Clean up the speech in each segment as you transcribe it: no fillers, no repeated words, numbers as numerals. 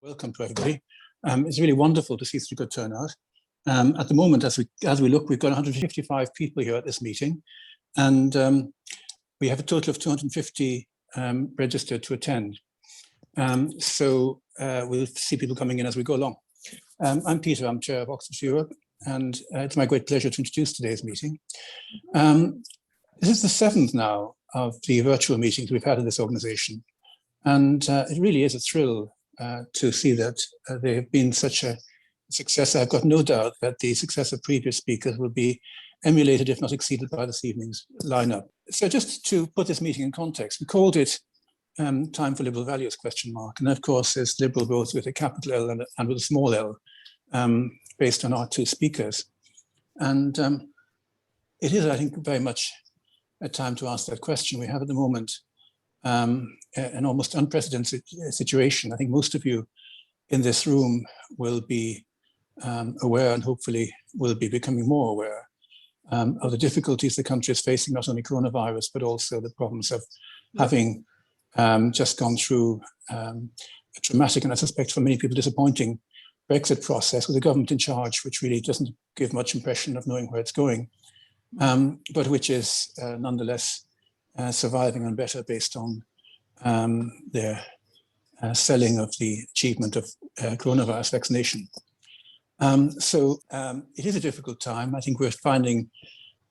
Welcome to everybody. It's really wonderful to see such a good turnout. At the moment, as we look, we've got 155 people here at this meeting, and we have a total of 250 registered to attend. So we'll see people coming in as we go along. I'm Peter, I'm Chair of Oxford Europe, and it's my great pleasure to introduce today's meeting. This is the seventh now of the virtual meetings we've had in this organisation, and it really is a thrill to see that they have been such a success. I've got no doubt that the success of previous speakers will be emulated, if not exceeded, by this evening's lineup. So just to put this meeting in context, we called it Time for Liberal Values ? And of course, it's liberal both with a capital L and with a small l, based on our two speakers. And it is, I think, very much a time to ask that question. We have at the moment an almost unprecedented situation. I think most of you in this room will be aware, and hopefully will be becoming more aware, of the difficulties the country is facing, not only coronavirus, but also the problems of having just gone through a traumatic, and I suspect for many people disappointing, Brexit process with a government in charge, which really doesn't give much impression of knowing where it's going, but which is nonetheless surviving and better based on their selling of the achievement of coronavirus vaccination. So it is a difficult time. I think we're finding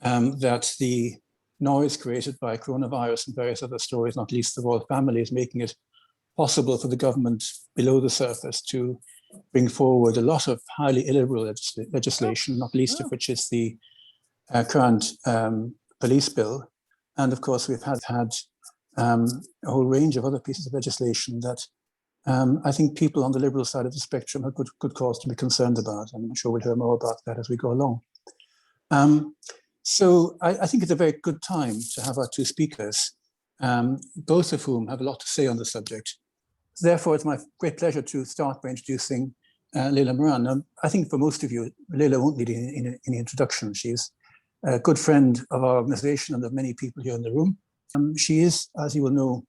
that the noise created by coronavirus and various other stories, not least the royal family, is making it possible for the government below the surface to bring forward a lot of highly illiberal legislation, not least of which is the current police bill. And of course, we've had a whole range of other pieces of legislation that I think people on the liberal side of the spectrum have good cause to be concerned about. And I'm sure we'll hear more about that as we go along. So I think it's a very good time to have our two speakers, both of whom have a lot to say on the subject. Therefore, it's my great pleasure to start by introducing Layla Moran. Now, I think for most of you, Layla won't need any introduction. She's a good friend of our organisation and of many people here in the room. She is, as you will know,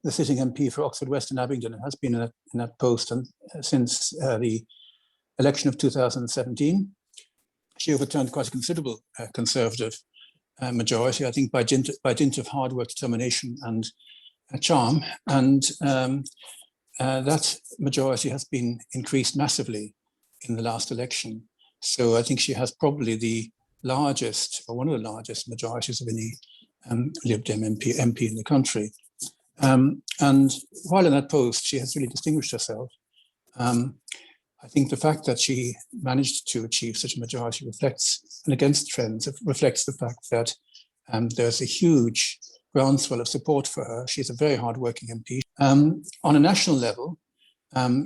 the sitting MP for Oxford West and Abingdon, and has been in that post since the election of 2017. She overturned quite a considerable Conservative majority, I think by dint of hard work, determination and charm. And that majority has been increased massively in the last election. So I think she has probably the largest, or one of the largest majorities of any Lib Dem MP in the country. And while in that post, she has really distinguished herself. I think the fact that she managed to achieve such a majority reflects, and against trends, it reflects the fact that there's a huge groundswell of support for her. She's a very hardworking MP. On a national level,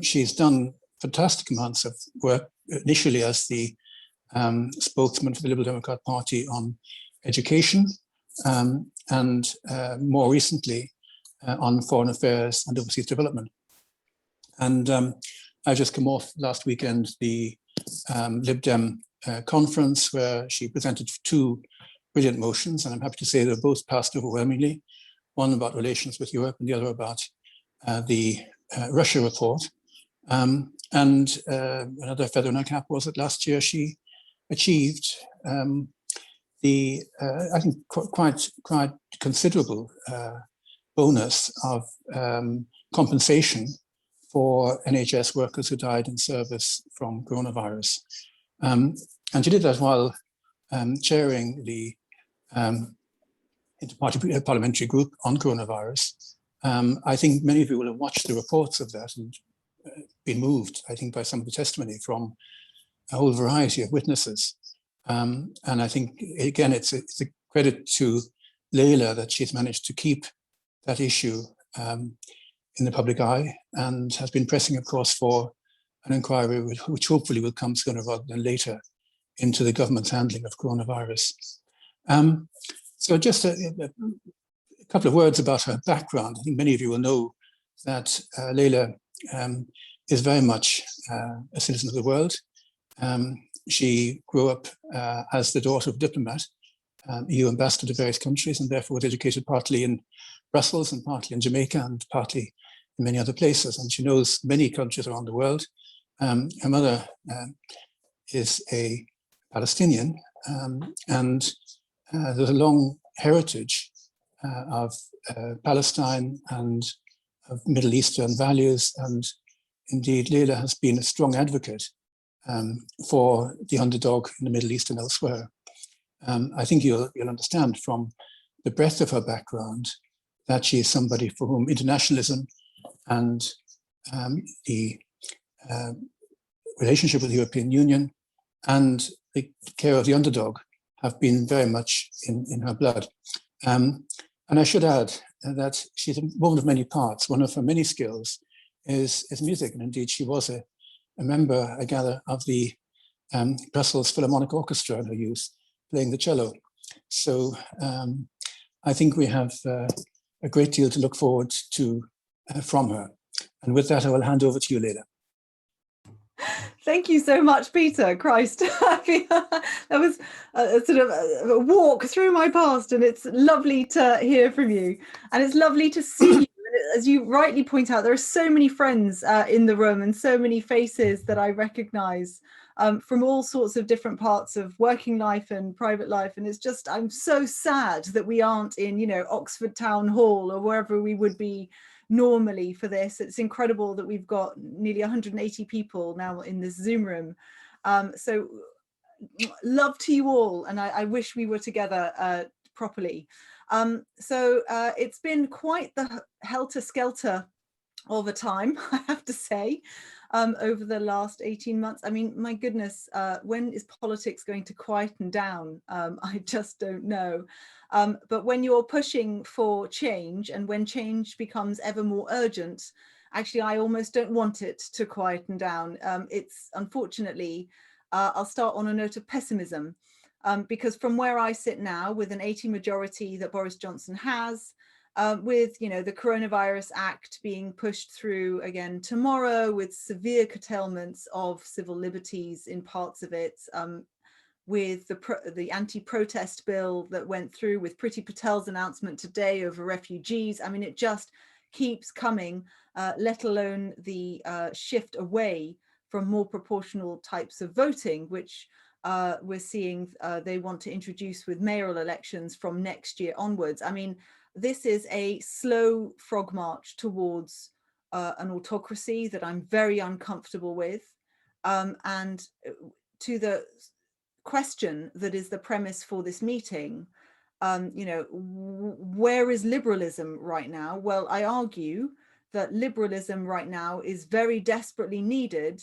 she's done fantastic amounts of work, initially as the spokesman for the Liberal Democrat Party on education, and more recently on foreign affairs and overseas development. And I just come off last weekend the Lib Dem conference, where she presented two brilliant motions, and I'm happy to say they're both passed overwhelmingly. One about relations with Europe, and the other about the Russia report. And another feather in her cap was that last year she achieved the I think quite considerable bonus of compensation for NHS workers who died in service from coronavirus. And she did that while chairing the Parliamentary group on coronavirus. I think many of you will have watched the reports of that and been moved, I think, by some of the testimony from a whole variety of witnesses. And I think, again, it's a credit to Layla that she's managed to keep that issue in the public eye, and has been pressing, of course, for an inquiry which hopefully will come sooner rather than later into the government's handling of coronavirus. So just a couple of words about her background. I think many of you will know that Layla is very much a citizen of the world. She grew up as the daughter of a diplomat, EU ambassador to various countries, and therefore was educated partly in Brussels and partly in Jamaica and partly in many other places, and she knows many countries around the world. Her mother is a Palestinian, and there's a long heritage of Palestine and of Middle Eastern values, and indeed Layla has been a strong advocate for the underdog in the Middle East and elsewhere. I think you'll understand from the breadth of her background that she is somebody for whom internationalism and the relationship with the European Union and the care of the underdog have been very much in her blood. And I should add that she's a woman of many parts. One of her many skills is music, and indeed she was a member, I gather, of the Brussels Philharmonic Orchestra in her youth, playing the cello. So I think we have a great deal to look forward to from her. And with that, I will hand over to you, Layla. Thank you so much, Peter. Christ, that was a sort of a walk through my past, and it's lovely to hear from you, and it's lovely to see you. As you rightly point out, there are so many friends in the room and so many faces that I recognize from all sorts of different parts of working life and private life. And it's just, I'm so sad that we aren't in, you know, Oxford Town Hall or wherever we would be normally for this. It's incredible that we've got nearly 180 people now in this Zoom room. So love to you all, and I wish we were together properly. So it's been quite the helter-skelter of a time, I have to say, over the last 18 months. I mean, my goodness, when is politics going to quieten down? I just don't know. But when you're pushing for change, and when change becomes ever more urgent, actually, I almost don't want it to quieten down. It's unfortunately, I'll start on a note of pessimism, because from where I sit now, with an 80 majority that Boris Johnson has, with, you know, the Coronavirus Act being pushed through again tomorrow, with severe curtailments of civil liberties in parts of it, with the anti-protest bill that went through, with Priti Patel's announcement today over refugees. I mean, it just keeps coming, let alone the shift away from more proportional types of voting, which we're seeing they want to introduce with mayoral elections from next year onwards. I mean, this is a slow frog march towards an autocracy that I'm very uncomfortable with. And to the question that is the premise for this meeting, you know, where is liberalism right now? Well, I argue that liberalism right now is very desperately needed,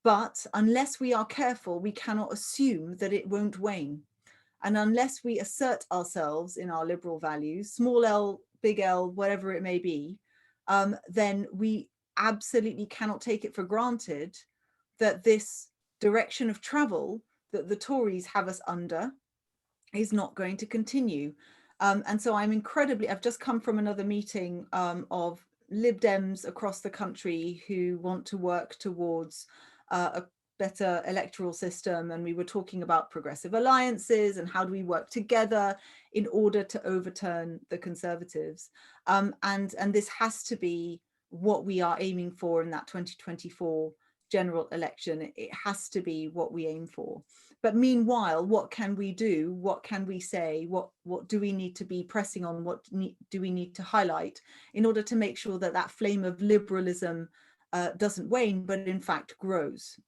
but unless we are careful, we cannot assume that it won't wane. And unless we assert ourselves in our liberal values, small L, big L, whatever it may be, then we absolutely cannot take it for granted that this direction of travel that the Tories have us under is not going to continue. And so I've just come from another meeting of Lib Dems across the country who want to work towards a better electoral system, and we were talking about progressive alliances and how do we work together in order to overturn the Conservatives, and this has to be what we are aiming for in that 2024 general election. It has to be what we aim for. But meanwhile, what can we do? What can we say? What do we need to be pressing on? What do we need to highlight in order to make sure that that flame of liberalism doesn't wane, but in fact grows?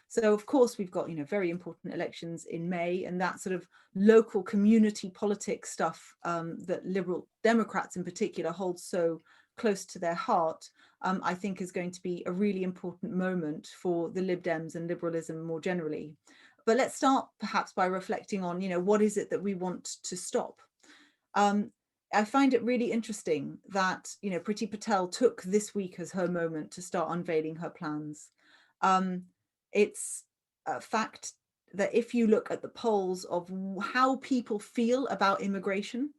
So of course we've got, you know, very important elections in May, and that sort of local community politics stuff that Liberal Democrats in particular hold so close to their heart, I think is going to be a really important moment for the Lib Dems and liberalism more generally. But let's start perhaps by reflecting on, you know, what is it that we want to stop? I find it really interesting that, you know, Priti Patel took this week as her moment to start unveiling her plans. It's a fact that if you look at the polls of how people feel about immigration,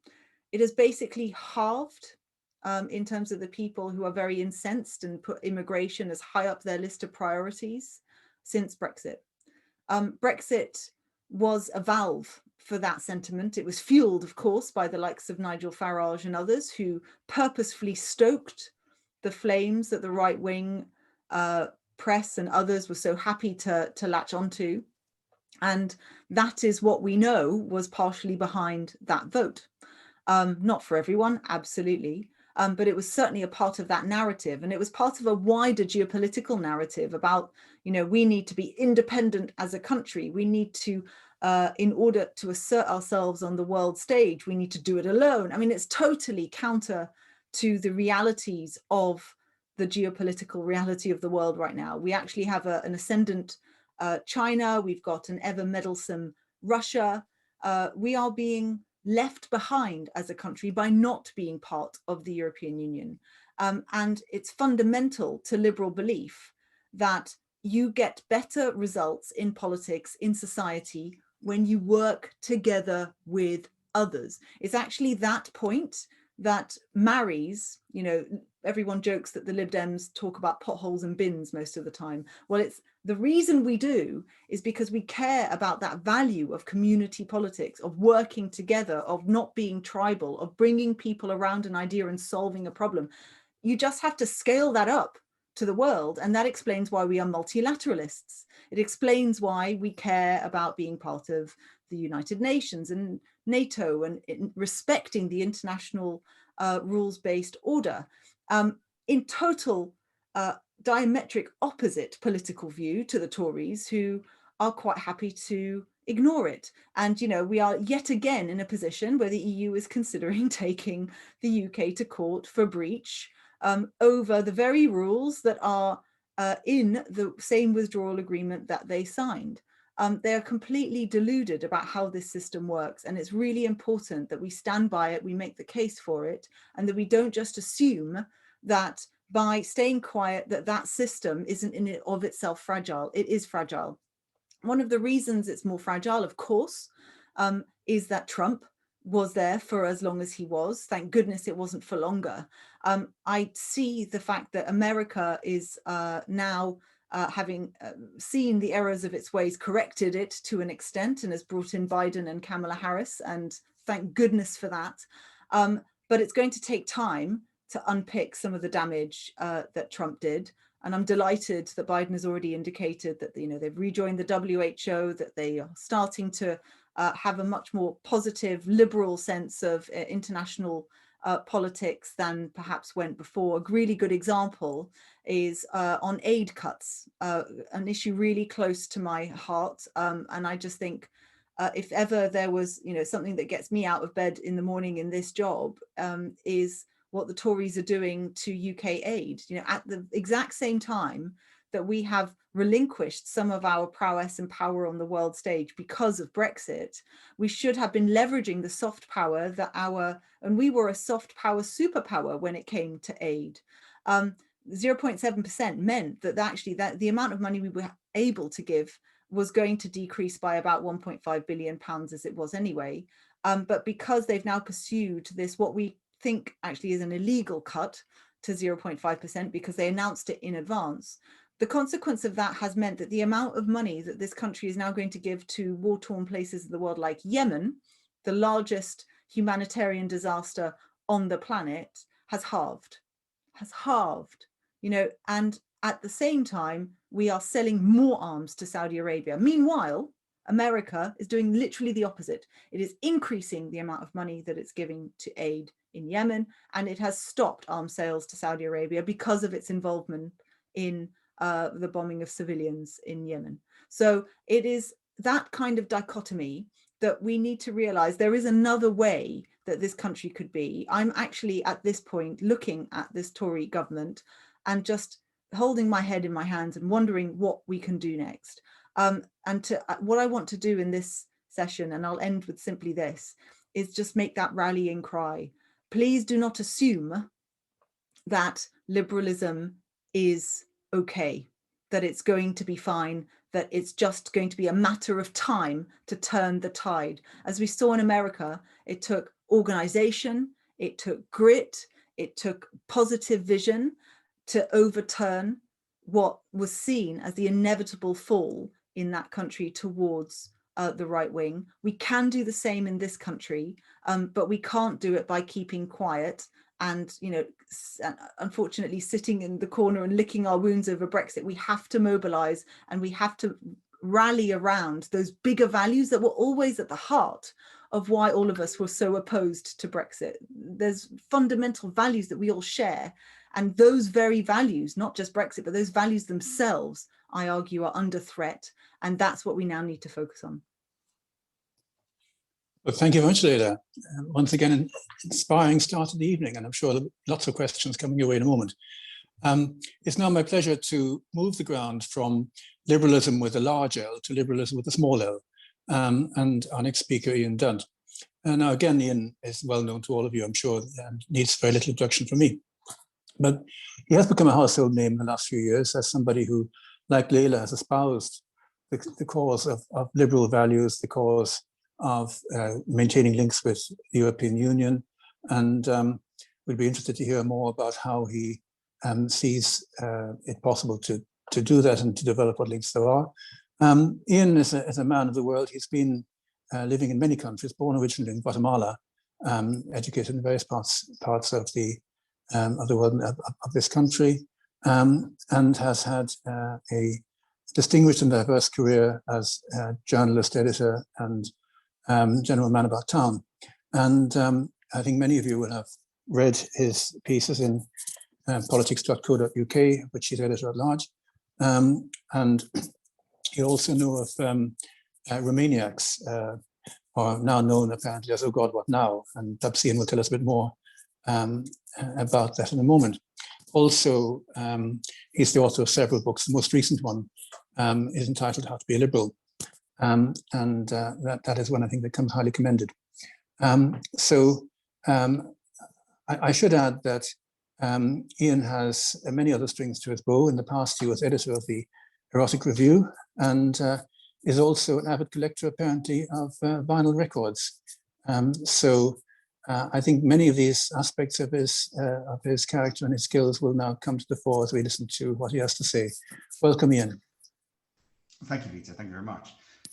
it has basically halved in terms of the people who are very incensed and put immigration as high up their list of priorities since Brexit. Brexit was a valve for that sentiment. It was fueled, of course, by the likes of Nigel Farage and others who purposefully stoked the flames that the right-wing press and others were so happy to latch onto. And that is what we know was partially behind that vote. Not for everyone, absolutely. But it was certainly a part of that narrative. And it was part of a wider geopolitical narrative about, we need to be independent as a country. We need to, in order to assert ourselves on the world stage, we need to do it alone. I mean, it's totally counter to the realities of the geopolitical reality of the world right now. We actually have an ascendant China. We've got an ever meddlesome Russia. We are being left behind as a country by not being part of the European Union. And it's fundamental to liberal belief that you get better results in politics, in society, when you work together with others. It's actually that point that marries, everyone jokes that the Lib Dems talk about potholes and bins most of the time. Well, it's the reason we do is because we care about that value of community politics, of working together, of not being tribal, of bringing people around an idea and solving a problem. You just have to scale that up to the world. And that explains why we are multilateralists. It explains why we care about being part of the United Nations and NATO and respecting the international rules-based order. In total diametric opposite political view to the Tories, who are quite happy to ignore it. And, we are yet again in a position where the EU is considering taking the UK to court for breach over the very rules that are in the same withdrawal agreement that they signed. They are completely deluded about how this system works. And it's really important that we stand by it, we make the case for it, and that we don't just assume that by staying quiet that system isn't in and of itself fragile. It is fragile. One of the reasons it's more fragile, of course, is that Trump was there for as long as he was. Thank goodness it wasn't for longer. I see the fact that America is now having seen the errors of its ways, corrected it to an extent, and has brought in Biden and Kamala Harris, and thank goodness for that. But it's going to take time to unpick some of the damage that Trump did. And I'm delighted that Biden has already indicated that they've rejoined the WHO, that they are starting to have a much more positive, liberal sense of international politics than perhaps went before. A really good example is on aid cuts, an issue really close to my heart. And I just think if ever there was something that gets me out of bed in the morning in this job, is what the Tories are doing to UK aid, at the exact same time that we have relinquished some of our prowess and power on the world stage because of Brexit. We should have been leveraging the soft power that and we were a soft power superpower when it came to aid. 0.7% meant that the amount of money we were able to give was going to decrease by about 1.5 billion pounds as it was anyway. But because they've now pursued this, what we think actually is an illegal cut to 0.5% because they announced it in advance. The consequence of that has meant that the amount of money that this country is now going to give to war-torn places of the world like Yemen, the largest humanitarian disaster on the planet, has halved, and at the same time, we are selling more arms to Saudi Arabia. Meanwhile, America is doing literally the opposite. It is increasing the amount of money that it's giving to aid in Yemen, and it has stopped arms sales to Saudi Arabia because of its involvement in the bombing of civilians in Yemen. So it is that kind of dichotomy that we need to realize there is another way that this country could be. I'm actually at this point looking at this Tory government and just holding my head in my hands and wondering what we can do next. What I want to do in this session, and I'll end with simply this, is just make that rallying cry. Please do not assume that liberalism is okay, that it's going to be fine, that it's just going to be a matter of time to turn the tide. As we saw in America, it took organization, it took grit, it took positive vision to overturn what was seen as the inevitable fall in that country towards the right wing. We can do the same in this country, but we can't do it by keeping quiet and, you know, unfortunately sitting in the corner and licking our wounds over Brexit. We have to mobilize, and we have to rally around those bigger values that were always at the heart of why all of us were so opposed to Brexit. There's fundamental values that we all share, and those very values, not just Brexit, but those values themselves, I argue, are under threat, and that's what we now need to focus on. Well, thank you very much, Layla. Once again, an inspiring start to the evening, and I'm sure there are lots of questions coming your way in a moment. It's now my pleasure to move the ground from liberalism with a large L to liberalism with a small l, and our next speaker, Ian Dunt. Now, again, Ian is well known to all of you, I'm sure, and needs very little introduction from me. But he has become a household name in the last few years as somebody who, like Layla, has espoused the cause of liberal values, the cause of maintaining links with the European Union, and we'd be interested to hear more about how he sees it possible to do that and to develop what links there are. Ian is a man of the world. He's been living in many countries, born originally in Guatemala, educated in various parts of the world of this country, and has had a distinguished and diverse career as journalist, editor, and general man about town. And I think many of you will have read his pieces in politics.co.uk, which he's editor at large. And you also know of Romaniacs, or now known apparently as Oh God, What Now? And perhaps Ian will tell us a bit more about that in a moment. Also, he's the author of several books. The most recent one is entitled How to Be a Liberal. That is one I think that comes highly commended. I should add that Ian has many other strings to his bow. In the past, he was editor of the Erotic Review and is also an avid collector, apparently, of vinyl records. I think many of these aspects of his character and his skills will now come to the fore as we listen to what he has to say. Welcome, Ian. Thank you, Peter. Thank you very much.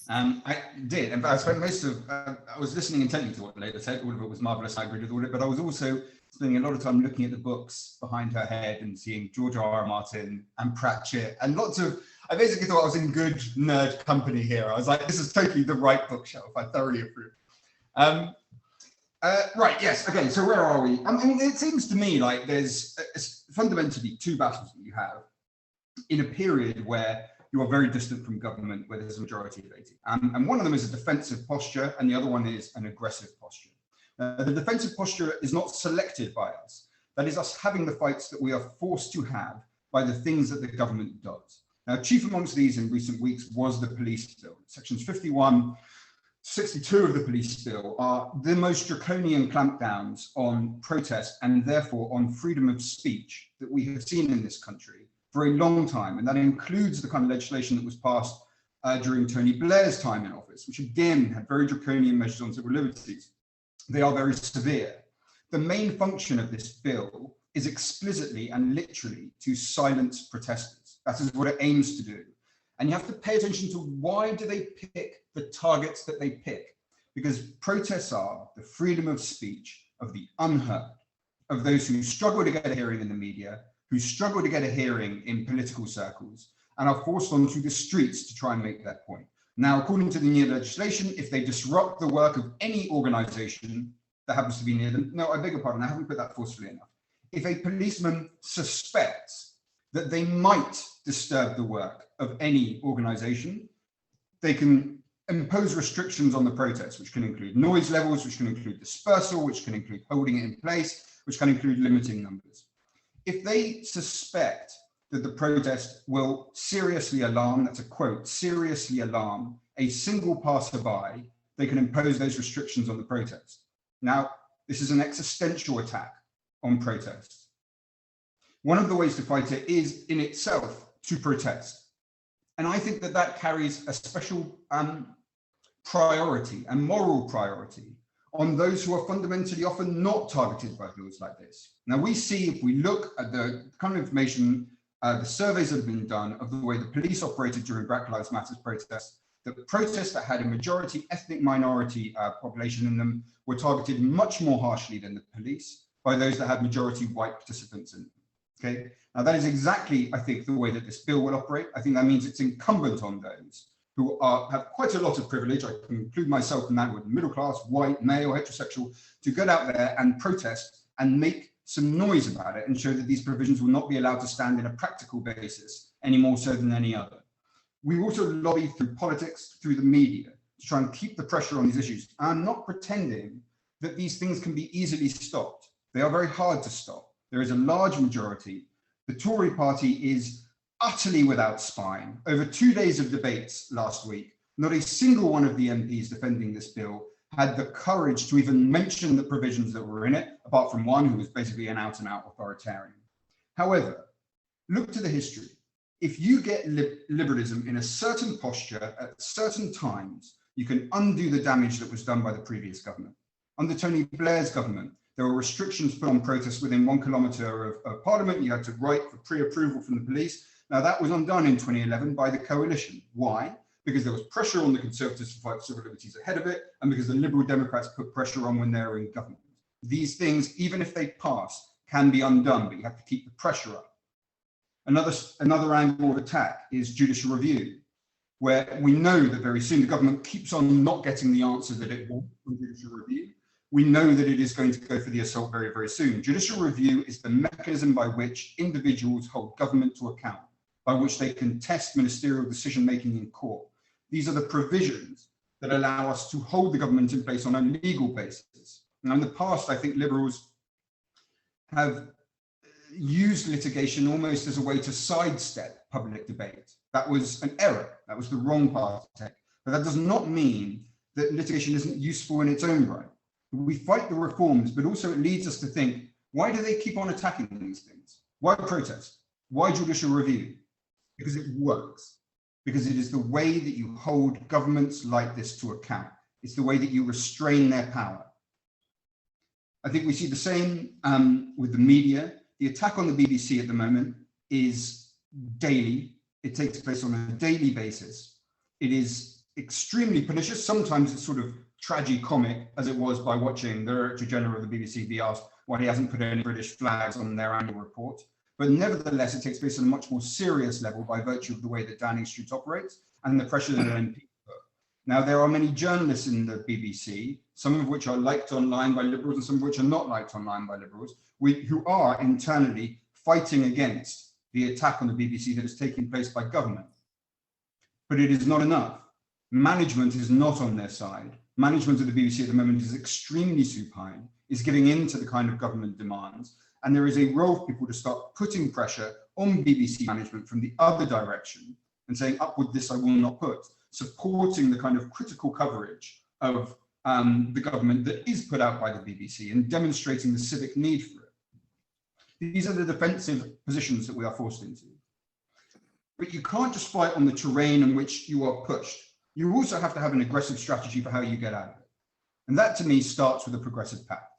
I did, and I spent most of, I was listening intently to what Layla said. All of it was marvelous. I agreed with all of it, but I was also spending a lot of time looking at the books behind her head and seeing George R.R. Martin and Pratchett and lots of, I basically thought I was in good nerd company here. I was like, this is totally the right bookshelf. I thoroughly approve. Right, yes, okay, so where are we? I mean, it seems to me like there's fundamentally two battles that you have in a period where you are very distant from government, where there's a majority of 80. And one of them is a defensive posture, and the other one is an aggressive posture. The defensive posture is not selected by us. That is us having the fights that we are forced to have by the things that the government does. Now, chief amongst these in recent weeks was the police bill. Sections 51, 62 of the police bill are the most draconian clampdowns on protest and therefore on freedom of speech that we have seen in this country for a long time, and that includes the kind of legislation that was passed during Tony Blair's time in office, which again had very draconian measures on civil liberties. They are very severe. The main function of this bill is explicitly and literally to silence protesters. That is what it aims to do. And you have to pay attention to why do they pick the targets that they pick? Because protests are the freedom of speech of the unheard, of those who struggle to get a hearing in the media, who struggle to get a hearing in political circles and are forced onto the streets to try and make that point. Now, according to the new legislation, if they disrupt the work of any organization that happens to be near them, no, I beg your pardon, I haven't put that forcefully enough. If a policeman suspects that they might disturb the work of any organization, they can impose restrictions on the protest, which can include noise levels, which can include dispersal, which can include holding it in place, which can include limiting numbers. If they suspect that the protest will seriously alarm, that's a quote, seriously alarm a single passerby, they can impose those restrictions on the protest. Now, this is an existential attack on protest. One of the ways to fight it is in itself to protest. And I think that that carries a special priority, a moral priority, on those who are fundamentally often not targeted by bills like this. Now we see, if we look at the kind of information, the surveys that have been done of the way the police operated during Black Lives Matter protests, the protests that had a majority ethnic minority population in them were targeted much more harshly than the police by those that have majority white participants in them. Okay, now that is exactly, I think, the way that this bill will operate. I think that means it's incumbent on those who have quite a lot of privilege, I can include myself in that, with middle class, white, male, heterosexual, to get out there and protest and make some noise about it and show that these provisions will not be allowed to stand in a practical basis any more so than any other. We also lobby through politics, through the media, to try and keep the pressure on these issues. I'm not pretending that these things can be easily stopped. They are very hard to stop. There is a large majority. The Tory party is utterly without spine. Over 2 days of debates last week, not a single one of the MPs defending this bill had the courage to even mention the provisions that were in it, apart from one who was basically an out-and-out authoritarian. However, look to the history. If you get liberalism in a certain posture at certain times, you can undo the damage that was done by the previous government. Under Tony Blair's government, there were restrictions put on protests within 1 kilometre of Parliament. You had to write for pre-approval from the police. Now that was undone in 2011 by the coalition. Why? Because there was pressure on the Conservatives to fight civil liberties ahead of it, and because the Liberal Democrats put pressure on when they were in government. These things, even if they pass, can be undone, but you have to keep the pressure up. Another angle of attack is judicial review, where we know that very soon the government keeps on not getting the answer that it wants from judicial review. We know that it is going to go for the assault very, very soon. Judicial review is the mechanism by which individuals hold government to account, by which they can test ministerial decision-making in court. These are the provisions that allow us to hold the government in place on a legal basis. Now, in the past, I think Liberals have used litigation almost as a way to sidestep public debate. That was an error. That was the wrong path to take. But that does not mean that litigation isn't useful in its own right. We fight the reforms, but also it leads us to think, why do they keep on attacking these things? Why protest? Why judicial review? Because it works. Because it is the way that you hold governments like this to account. It's the way that you restrain their power. I think we see the same with the media. The attack on the BBC at the moment is daily. It takes place on a daily basis. It is extremely pernicious. Sometimes it's sort of tragicomic, as it was by watching the Director General of the BBC be asked why he hasn't put any British flags on their annual report. But nevertheless, it takes place on a much more serious level by virtue of the way that Downing Street operates and the pressure that MPs put. Now, there are many journalists in the BBC, some of which are liked online by Liberals and some of which are not liked online by Liberals, who are internally fighting against the attack on the BBC that is taking place by government. But it is not enough. Management is not on their side. Management of the BBC at the moment is extremely supine, is giving in to the kind of government demands. And there is a role for people to start putting pressure on BBC management from the other direction and saying, up with this I will not put, supporting the kind of critical coverage of the government that is put out by the BBC and demonstrating the civic need for it. These are the defensive positions that we are forced into. But you can't just fight on the terrain in which you are pushed. You also have to have an aggressive strategy for how you get out of it. And that to me starts with a progressive path.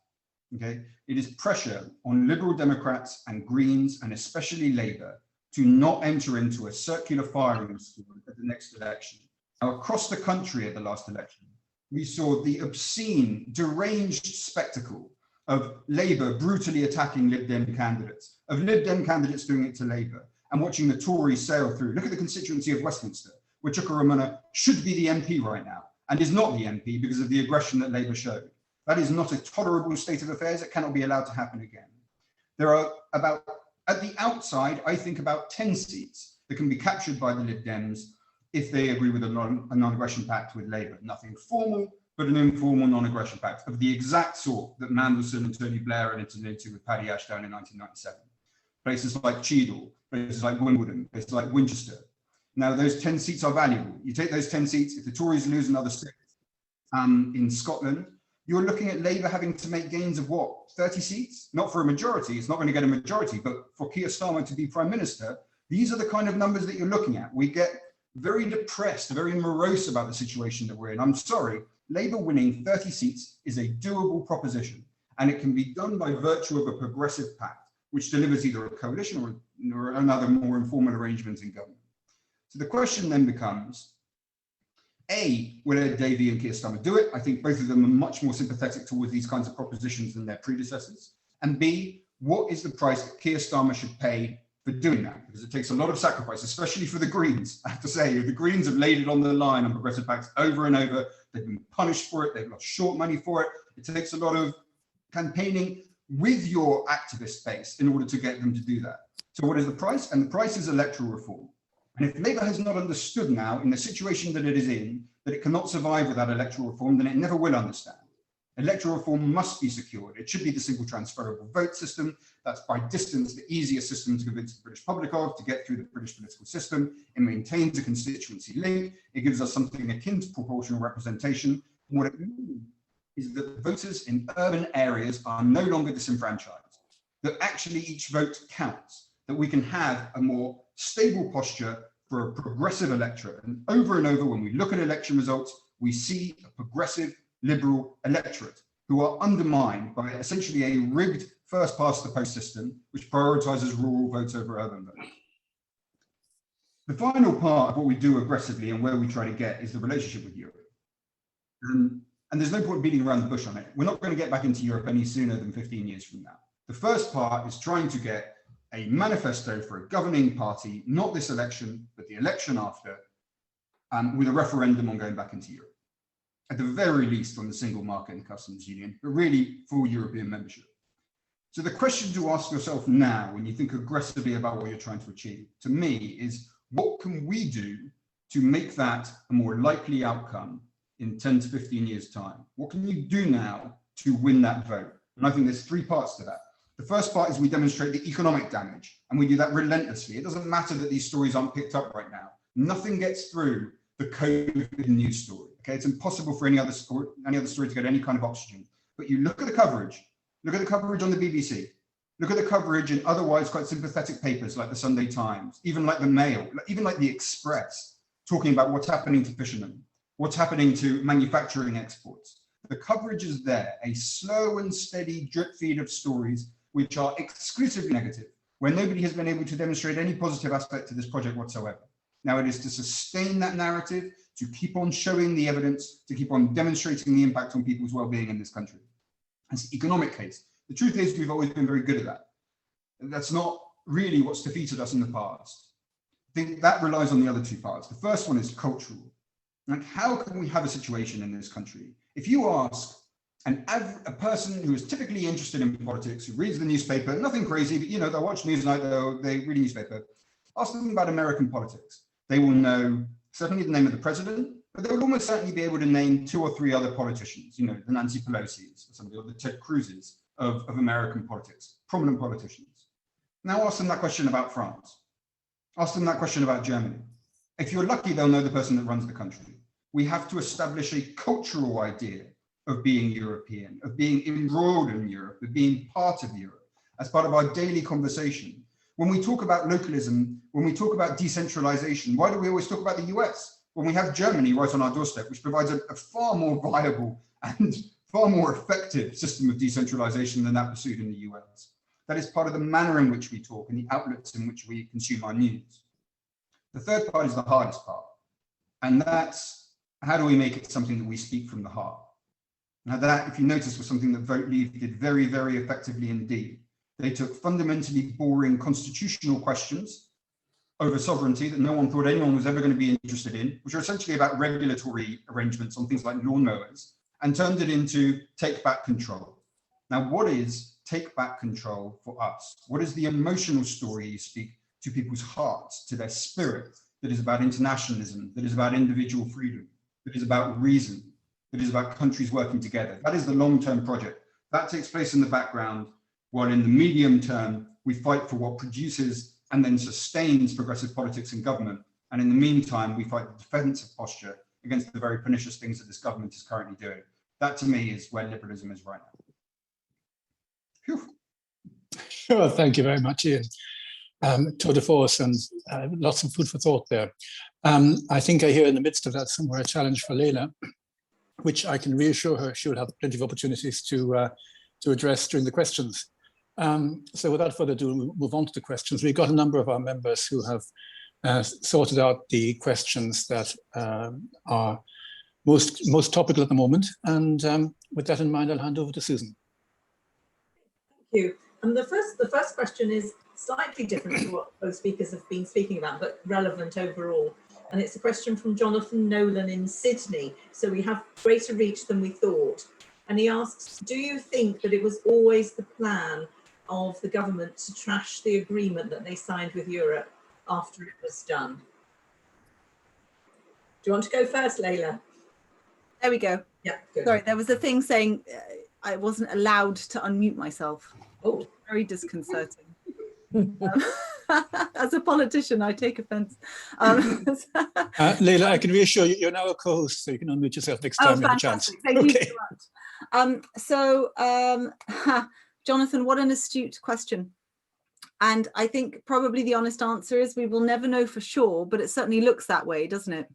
Okay, it is pressure on Liberal Democrats and Greens, and especially Labour, to not enter into a circular firing squad at the next election. Now, across the country at the last election, we saw the obscene, deranged spectacle of Labour brutally attacking Lib Dem candidates, of Lib Dem candidates doing it to Labour, and watching the Tories sail through. Look at the constituency of Westminster, where Chuka Umunna should be the MP right now, and is not the MP because of the aggression that Labour showed. That is not a tolerable state of affairs. It cannot be allowed to happen again. There are about, at the outside, I think about 10 seats that can be captured by the Lib Dems if they agree with a non-aggression pact with Labour. Nothing formal, but an informal non-aggression pact of the exact sort that Mandelson and Tony Blair entered into with Paddy Ashdown in 1997. Places like Cheadle, places like Wimbledon, places like Winchester. Now, those 10 seats are valuable. You take those 10 seats, if the Tories lose another 6 in Scotland, you're looking at Labour having to make gains of what, 30 seats? Not for a majority, it's not going to get a majority, but for Keir Starmer to be Prime Minister, these are the kind of numbers that you're looking at. We get very depressed, very morose about the situation that we're in. I'm sorry, Labour winning 30 seats is a doable proposition, and it can be done by virtue of a progressive pact, which delivers either a coalition or another more informal arrangement in government. So the question then becomes, A, will Ed Davey and Keir Starmer do it? I think both of them are much more sympathetic towards these kinds of propositions than their predecessors. And B, what is the price that Keir Starmer should pay for doing that? Because it takes a lot of sacrifice, especially for the Greens. I have to say, the Greens have laid it on the line on progressive tax over and over. They've been punished for it. They've lost short money for it. It takes a lot of campaigning with your activist base in order to get them to do that. So what is the price? And the price is electoral reform. And if Labour has not understood now, in the situation that it is in, that it cannot survive without electoral reform, then it never will understand. Electoral reform must be secured. It should be the single transferable vote system. That's by distance the easiest system to convince the British public of, to get through the British political system. It maintains a constituency link. It gives us something akin to proportional representation. And what it means is that voters in urban areas are no longer disenfranchised, that actually each vote counts, that we can have a more stable posture for a progressive electorate. And over, when we look at election results, we see a progressive liberal electorate who are undermined by essentially a rigged first past the post system, which prioritizes rural votes over urban votes. The final part of what we do aggressively and where we try to get is the relationship with Europe. And there's no point beating around the bush on it. We're not going to get back into Europe any sooner than 15 years from now. The first part is trying to get a manifesto for a governing party, not this election, but the election after, with a referendum on going back into Europe. At the very least on the single market and customs union, but really full European membership. So the question to ask yourself now, when you think aggressively about what you're trying to achieve, to me is, what can we do to make that a more likely outcome in 10 to 15 years' time? What can you do now to win that vote? And I think there's three parts to that. The first part is we demonstrate the economic damage, and we do that relentlessly. It doesn't matter that these stories aren't picked up right now. Nothing gets through the COVID news story. Okay, it's impossible for any other story to get any kind of oxygen. But you look at the coverage. Look at the coverage on the BBC. Look at the coverage in otherwise quite sympathetic papers like the Sunday Times, even like the Mail, even like the Express, talking about what's happening to fishermen, what's happening to manufacturing exports. The coverage is there, a slow and steady drip feed of stories which are exclusively negative, where nobody has been able to demonstrate any positive aspect to this project whatsoever. Now it is to sustain that narrative, to keep on showing the evidence, to keep on demonstrating the impact on people's well-being in this country. It's the economic case. The truth is we've always been very good at that. That's not really what's defeated us in the past. I think that relies on the other two parts. The first one is cultural. Like, how can we have a situation in this country? If you ask a person who is typically interested in politics, who reads the newspaper, nothing crazy, but they'll watch Newsnight, they read a newspaper, ask them about American politics. They will know certainly the name of the president, but they will almost certainly be able to name 2 or 3 other politicians, the Nancy Pelosi's, or somebody, or the Ted Cruz's of American politics, prominent politicians. Now ask them that question about France. Ask them that question about Germany. If you're lucky, they'll know the person that runs the country. We have to establish a cultural idea of being European, of being embroiled in Europe, of being part of Europe, as part of our daily conversation. When we talk about localism, when we talk about decentralization, why do we always talk about the US? When we have Germany right on our doorstep, which provides a far more viable and far more effective system of decentralization than that pursued in the US. That is part of the manner in which we talk and the outlets in which we consume our news. The third part is the hardest part. And that's, how do we make it something that we speak from the heart? Now that, if you notice, was something that Vote Leave did very, very effectively indeed. They took fundamentally boring constitutional questions over sovereignty that no one thought anyone was ever going to be interested in, which are essentially about regulatory arrangements on things like lawnmowers, and turned it into take back control. Now, what is take back control for us? What is the emotional story you speak to people's hearts, to their spirit, that is about internationalism, that is about individual freedom, that is about reason, that is about countries working together? That is the long-term project. That takes place in the background, while in the medium term, we fight for what produces and then sustains progressive politics and government. And in the meantime, we fight the defensive posture against the very pernicious things that this government is currently doing. That, to me, is where liberalism is right now. Phew. Sure, thank you very much, Ian. Tour de force and lots of food for thought there. I think I hear in the midst of that somewhere a challenge for Layla, which I can reassure her she will have plenty of opportunities to address during the questions. So without further ado, we'll move on to the questions. We've got a number of our members who have sorted out the questions that are most topical at the moment. And with that in mind, I'll hand over to Susan. you. And the first question is slightly different to what both speakers have been speaking about, but relevant overall. And it's a question from Jonathan Nolan in Sydney. So we have greater reach than we thought. And he asks, do you think that it was always the plan of the government to trash the agreement that they signed with Europe after it was done? Do you want to go first, Layla? There we go. Yeah, good. Sorry, there was a thing saying I wasn't allowed to unmute myself. Oh, very disconcerting. As a politician, I take offence. Layla, I can reassure you, you're now a co-host, so you can unmute yourself next time you have a chance. Thank you so much. Jonathan, what an astute question. And I think probably the honest answer is we will never know for sure, but it certainly looks that way, doesn't it?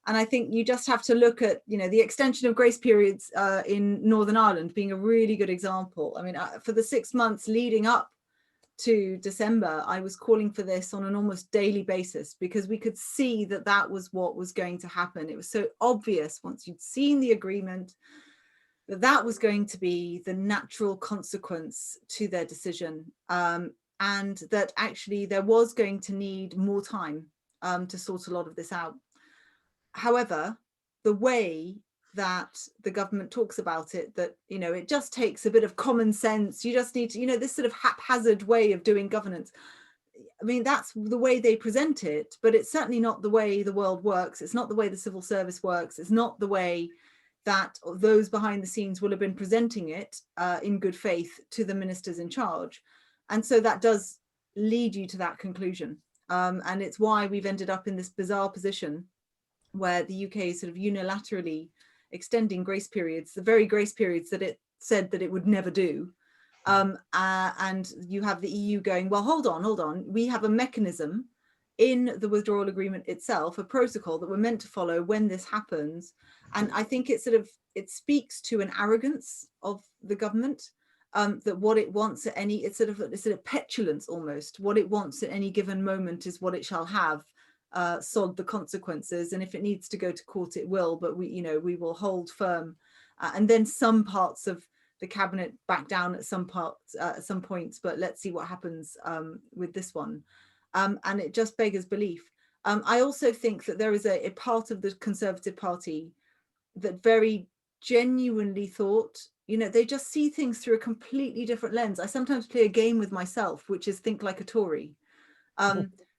And I think you just have to look at, you know, the extension of grace periods in Northern Ireland being a really good example. I mean, for the 6 months leading up to December, I was calling for this on an almost daily basis because we could see that that was what was going to happen. It was so obvious once you'd seen the agreement that that was going to be the natural consequence to their decision, and that actually there was going to need more time to sort a lot of this out. However, the way that the government talks about it, that, you know, it just takes a bit of common sense. You just need to, you know, this sort of haphazard way of doing governance. I mean, that's the way they present it, but it's certainly not the way the world works. It's not the way the civil service works. It's not the way that those behind the scenes will have been presenting it in good faith to the ministers in charge. And so that does lead you to that conclusion. And it's why we've ended up in this bizarre position where the UK is sort of unilaterally extending grace periods, the very grace periods that it said that it would never do. And you have the EU going, well, hold on. We have a mechanism in the withdrawal agreement itself, a protocol that we're meant to follow when this happens. And I think it speaks to an arrogance of the government, that what it wants at any, it's sort of petulance almost. What it wants at any given moment is what it shall have. Sod the consequences, and if it needs to go to court, it will. But we will hold firm, and then some parts of the cabinet back down at some parts, at some points. But let's see what happens with this one, and it just beggars belief. I also think that there is a part of the Conservative Party that very genuinely thought, you know, they just see things through a completely different lens. I sometimes play a game with myself, which is think like a Tory,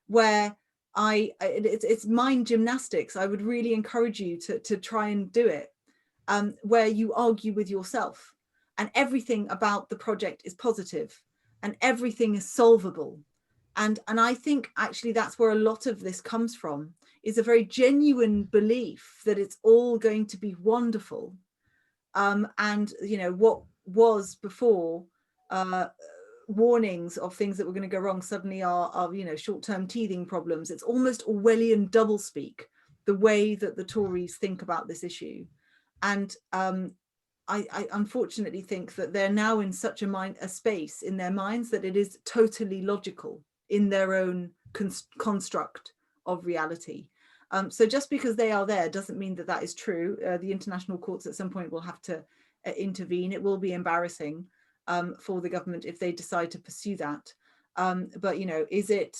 where it's mind gymnastics. I would really encourage you to try and do it, where you argue with yourself and everything about the project is positive and everything is solvable. And I think actually that's where a lot of this comes from, is a very genuine belief that it's all going to be wonderful. And, you know, what was before warnings of things that were going to go wrong suddenly are you know, short-term teething problems. It's almost Orwellian doublespeak, the way that the Tories think about this issue. And I unfortunately think that they're now in such a space in their minds that it is totally logical in their own construct of reality. So just because they are there doesn't mean that that is true. The international courts at some point will have to intervene. It will be embarrassing for the government if they decide to pursue that. But, you know, is it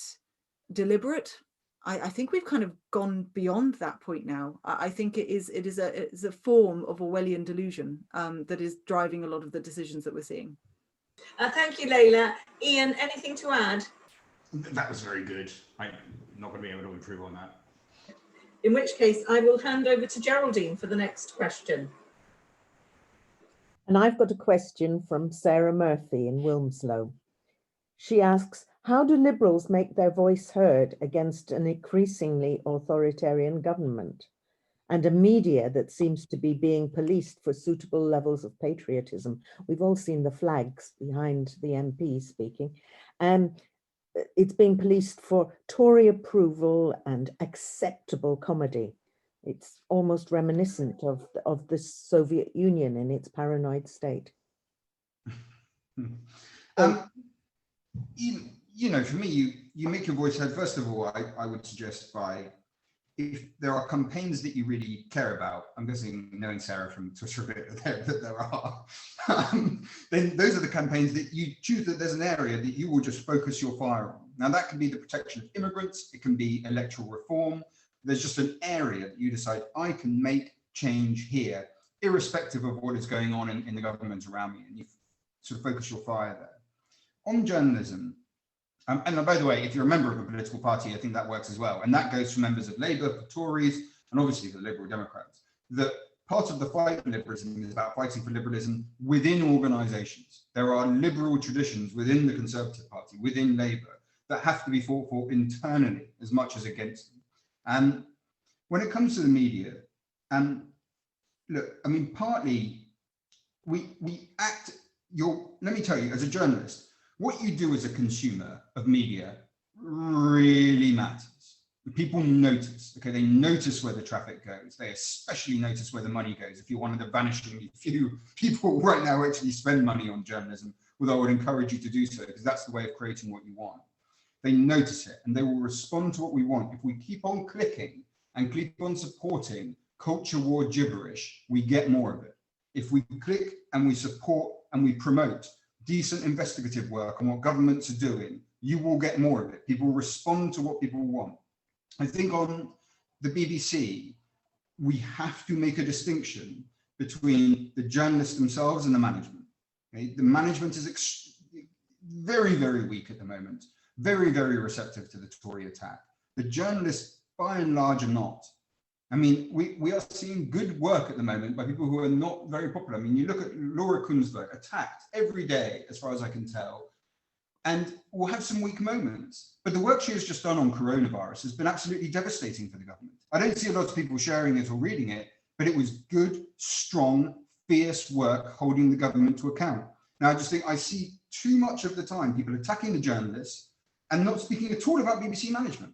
deliberate? I think we've kind of gone beyond that point now. I think it's a form of Orwellian delusion that is driving a lot of the decisions that we're seeing. Thank you, Layla. Ian, anything to add? That was very good. I'm not going to be able to improve on that. In which case, I will hand over to Geraldine for the next question. And I've got a question from Sarah Murphy in Wilmslow. She asks, how do Liberals make their voice heard against an increasingly authoritarian government and a media that seems to be being policed for suitable levels of patriotism? We've all seen the flags behind the MP speaking. It's being policed for Tory approval and acceptable comedy. It's almost reminiscent of the Soviet Union in its paranoid state. You know, for me, you make your voice heard, first of all, I would suggest by if there are campaigns that you really care about, I'm guessing, knowing Sarah from Twitter a bit, that there are, then those are the campaigns that you choose, that there's an area that you will just focus your fire on. Now that can be the protection of immigrants, it can be electoral reform. There's just an area that you decide, I can make change here, irrespective of what is going on in the government around me, and you sort of focus your fire there. On journalism, and by the way, if you're a member of a political party, I think that works as well. And that goes for members of Labour, for Tories, and obviously for Liberal Democrats. That part of the fight for liberalism is about fighting for liberalism within organisations. There are liberal traditions within the Conservative Party, within Labour, that have to be fought for internally as much as against them. And when it comes to the media, look, I mean, partly we act, let me tell you, as a journalist, what you do as a consumer of media really matters. People notice, okay, they notice where the traffic goes. They especially notice where the money goes. If you're one of the vanishingly few people right now who actually spend money on journalism, although I would encourage you to do so, because that's the way of creating what you want. They notice it and they will respond to what we want. If we keep on clicking and keep on supporting culture war gibberish, we get more of it. If we click and we support and we promote decent investigative work on what governments are doing, you will get more of it. People respond to what people want. I think on the BBC, we have to make a distinction between the journalists themselves and the management. Okay? The management is very, very weak at the moment, very, very receptive to the Tory attack. The journalists, by and large, are not. I mean, we are seeing good work at the moment by people who are not very popular. I mean, you look at Laura Kunzberg, attacked every day, as far as I can tell, and will have some weak moments. But the work she has just done on coronavirus has been absolutely devastating for the government. I don't see a lot of people sharing it or reading it, but it was good, strong, fierce work holding the government to account. Now, I just think I see too much of the time people attacking the journalists and not speaking at all about BBC management.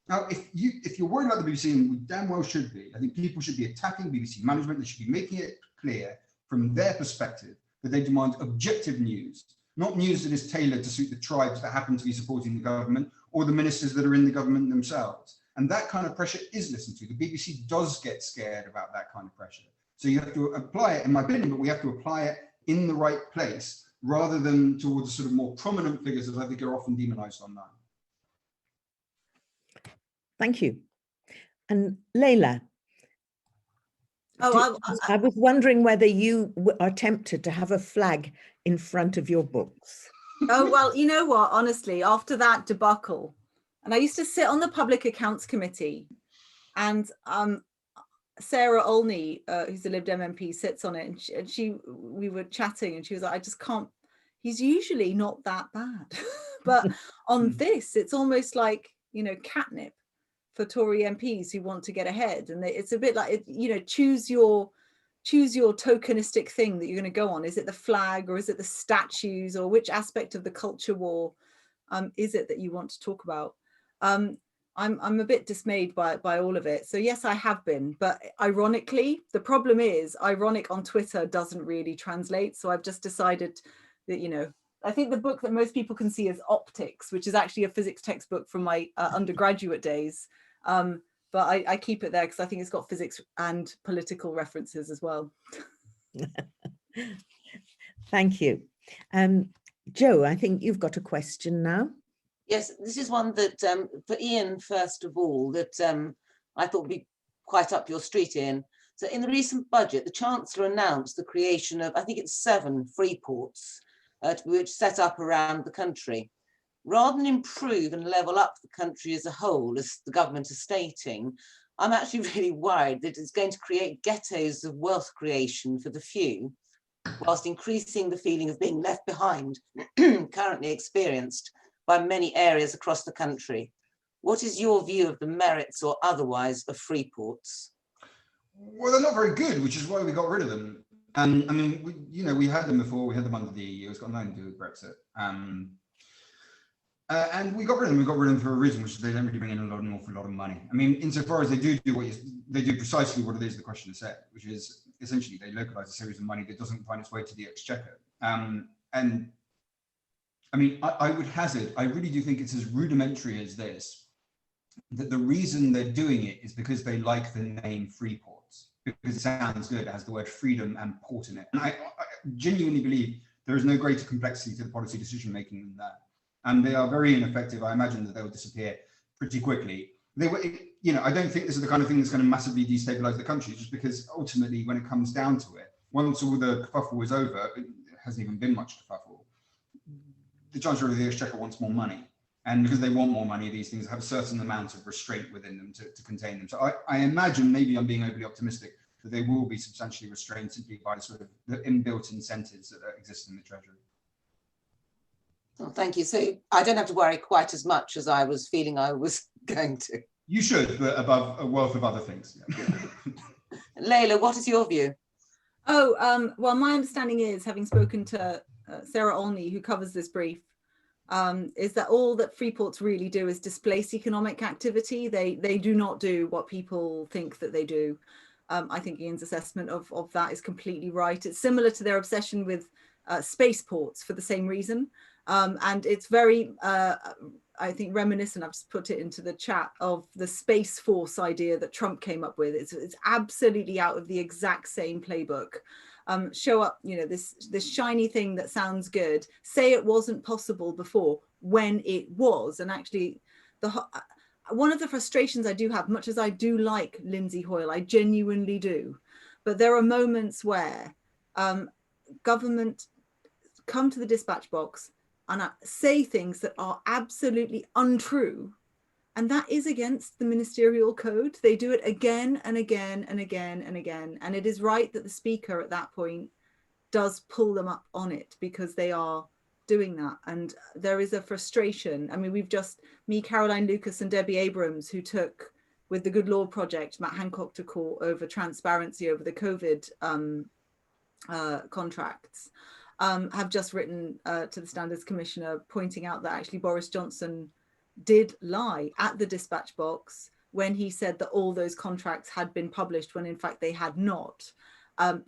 Now, if you're worried about the BBC, and we damn well should be, I think people should be attacking BBC management. They should be making it clear from their perspective that they demand objective news, not news that is tailored to suit the tribes that happen to be supporting the government or the ministers that are in the government themselves. And that kind of pressure is listened to. The BBC does get scared about that kind of pressure. So you have to apply it, in my opinion, but we have to apply it in the right place rather than towards sort of more prominent figures that I think are often demonized online. Thank you. And Layla, I was wondering whether you are tempted to have a flag in front of your books. Oh, well, you know what, honestly, after that debacle, and I used to sit on the Public Accounts Committee, and Sarah Olney, who's a Lib Dem MP, sits on it, and we were chatting, and she was like, I just can't, he's usually not that bad. But on this, it's almost like, you know, catnip for Tory MPs who want to get ahead. And it's a bit like, you know, choose your tokenistic thing that you're going to go on. Is it the flag, or is it the statues, or which aspect of the culture war is it that you want to talk about? I'm a bit dismayed by all of it. So yes, I have been, but ironically, the problem is ironic on Twitter doesn't really translate. So I've just decided that, you know, I think the book that most people can see is Optics, which is actually a physics textbook from my undergraduate days. But I keep it there because I think it's got physics and political references as well. Thank you. Joe, I think you've got a question now. Yes, this is one that for Ian, first of all, that I thought would be quite up your street, Ian. So in the recent budget, the Chancellor announced the creation of, I think it's 7 free ports, which set up around the country. Rather than improve and level up the country as a whole, as the government is stating, I'm actually really worried that it's going to create ghettos of wealth creation for the few, whilst increasing the feeling of being left behind, currently experienced by many areas across the country. What is your view of the merits or otherwise of free ports? Well, they're not very good, which is why we got rid of them. And I mean, we had them before, we had them under the EU, it's got nothing to do with Brexit. And we got rid of them. We got rid of them for a reason, which is they don't really bring in an awful lot of money. I mean, insofar as they do precisely what it is the questioner said, which is essentially they localize a series of money that doesn't find its way to the exchequer. And I mean, I would hazard, I really do think it's as rudimentary as this. that the reason they're doing it is because they like the name free ports, because it sounds good, it has the word freedom and port in it. And I genuinely believe there is no greater complexity to the policy decision making than that. And they are very ineffective. I imagine that they will disappear pretty quickly. They were, you know, I don't think this is the kind of thing that's going to massively destabilize the country, just because ultimately, when it comes down to it, once all the kerfuffle is over, it hasn't even been much kerfuffle, the Chancellor of the Exchequer wants more money. And because they want more money, these things have a certain amount of restraint within them to contain them. So I imagine, maybe I'm being overly optimistic, that they will be substantially restrained simply by sort of the inbuilt incentives that exist in the Treasury. Oh, thank you. So I don't have to worry quite as much as I was feeling I was going to. You should, but above a wealth of other things. Yeah. Layla, what is your view? Oh, well, my understanding is, having spoken to Sarah Olney, who covers this brief, is that all that free ports really do is displace economic activity. They do not do what people think that they do. I think Ian's assessment of that is completely right. It's similar to their obsession with spaceports for the same reason. And it's very, I think, reminiscent, I've just put it into the chat, of the Space Force idea that Trump came up with. It's absolutely out of the exact same playbook. Show up, you know, this shiny thing that sounds good, say it wasn't possible before when it was. And actually, one of the frustrations I do have, much as I do like Lindsay Hoyle, I genuinely do, but there are moments where government come to the dispatch box and say things that are absolutely untrue, and that is against the ministerial code. They do it again and again and again and again, and it is right that the speaker at that point does pull them up on it, because they are doing that. And there is a frustration. I mean, we've just, me, Caroline Lucas and Debbie Abrams, who took, with the Good Law Project, Matt Hancock to court over transparency over the COVID contracts, have just written to the Standards Commissioner, pointing out that actually Boris Johnson did lie at the dispatch box when he said that all those contracts had been published, when in fact they had not.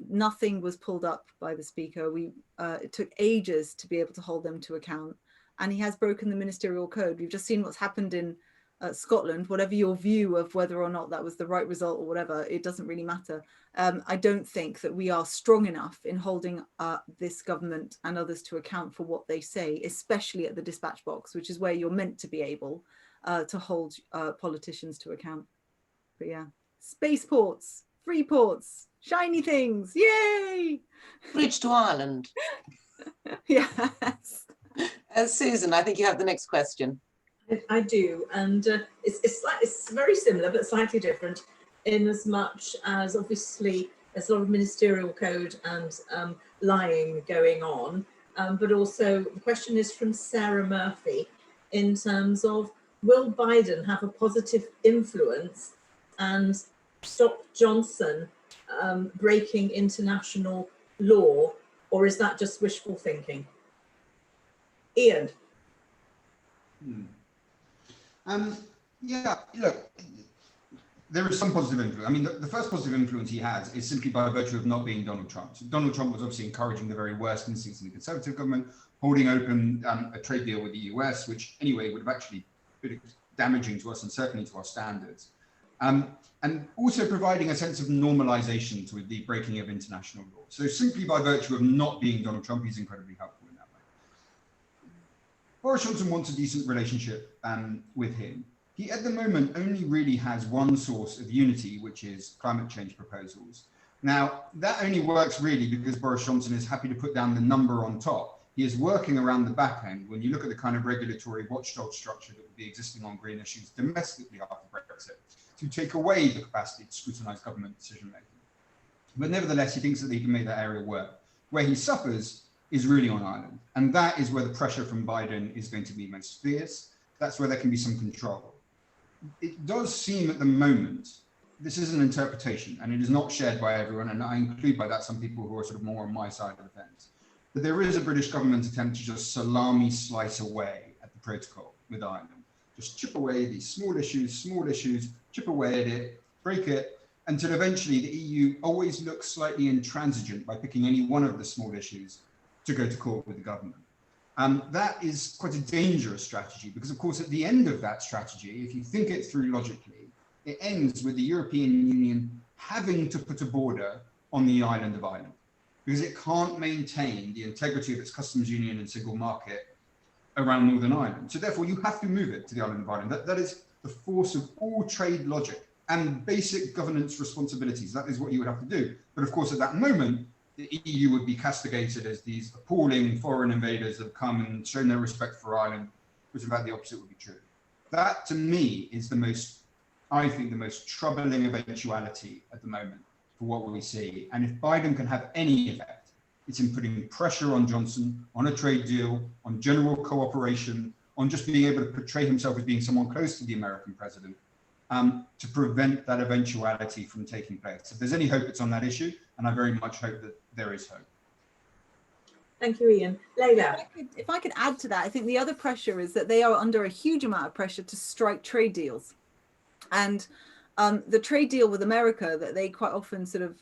Nothing was pulled up by the speaker. It took ages to be able to hold them to account, and he has broken the ministerial code. We've just seen what's happened in Scotland. Whatever your view of whether or not that was the right result or whatever, it doesn't really matter. I don't think that we are strong enough in holding this government and others to account for what they say, especially at the dispatch box, which is where you're meant to be able to hold politicians to account. But yeah, spaceports, free ports, shiny things, yay! Bridge to Ireland. Yes. Susan, I think you have the next question. I do, and it's very similar but slightly different, in as much as obviously there's a lot of ministerial code and lying going on, but also the question is from Sarah Murphy in terms of, will Biden have a positive influence and stop Johnson breaking international law, or is that just wishful thinking? Ian. Yeah, look, there is some positive influence. I mean, the first positive influence he has is simply by virtue of not being Donald Trump. So Donald Trump was obviously encouraging the very worst instincts in the Conservative government, holding open a trade deal with the US, which anyway would have actually been damaging to us and certainly to our standards. And also providing a sense of normalization to the breaking of international law. So simply by virtue of not being Donald Trump, he's incredibly helpful in that way. Boris Johnson wants a decent relationship with him. He, at the moment, only really has one source of unity, which is climate change proposals. Now, that only works really because Boris Johnson is happy to put down the number on top. He is working around the back end. When you look at the kind of regulatory watchdog structure that would be existing on green issues domestically after Brexit, to take away the capacity to scrutinize government decision-making. But nevertheless, he thinks that he can make that area work. Where he suffers is really on Ireland. And that is where the pressure from Biden is going to be most fierce. That's where there can be some control. It does seem at the moment, this is an interpretation, and it is not shared by everyone, and I include by that some people who are sort of more on my side of the fence, but there is a British government attempt to just salami slice away at the protocol with Ireland. Just chip away these small issues, chip away at it, break it, until eventually the EU always looks slightly intransigent by picking any one of the small issues to go to court with the government. That is quite a dangerous strategy because, of course, at the end of that strategy, if you think it through logically, it ends with the European Union having to put a border on the island of Ireland because it can't maintain the integrity of its customs union and single market around Northern Ireland. So therefore, you have to move it to the island of Ireland. That is the force of all trade logic and basic governance responsibilities. That is what you would have to do. But of course, at that moment, the EU would be castigated as these appalling foreign invaders that have come and shown no respect for Ireland, which in fact the opposite would be true. That to me is the most, I think, the most troubling eventuality at the moment for what we see. And if Biden can have any effect, it's in putting pressure on Johnson, on a trade deal, on general cooperation, on just being able to portray himself as being someone close to the American president, to prevent that eventuality from taking place. If there's any hope, it's on that issue, and I very much hope that there is hope. Thank you, Ian. Layla. If I could add to that, I think the other pressure is that they are under a huge amount of pressure to strike trade deals. And the trade deal with America that they quite often sort of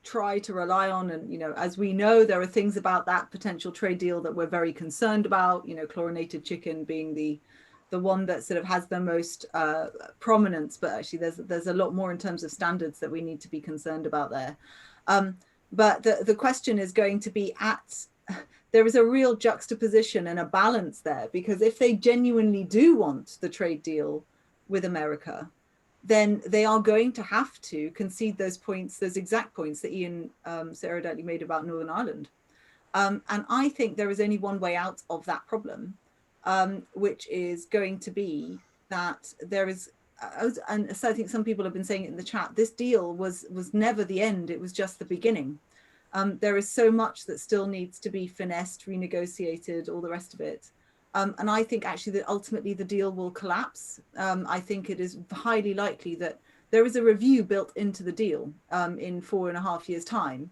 try to rely on, and as we know, there are things about that potential trade deal that we're very concerned about, chlorinated chicken being the one that sort of has the most prominence, but actually there's a lot more in terms of standards that we need to be concerned about there. But the question is going to be there is a real juxtaposition and a balance there, because if they genuinely do want the trade deal with America, then they are going to have to concede those points, those exact points that Ian so eruditely made about Northern Ireland. And I think there is only one way out of that problem, which is going to be that there is, and so I think some people have been saying it in the chat, this deal was never the end, it was just the beginning. There is so much that still needs to be finessed, renegotiated, all the rest of it. And I think actually that ultimately the deal will collapse. I think it is highly likely that there is a review built into the deal in 4.5 years' time,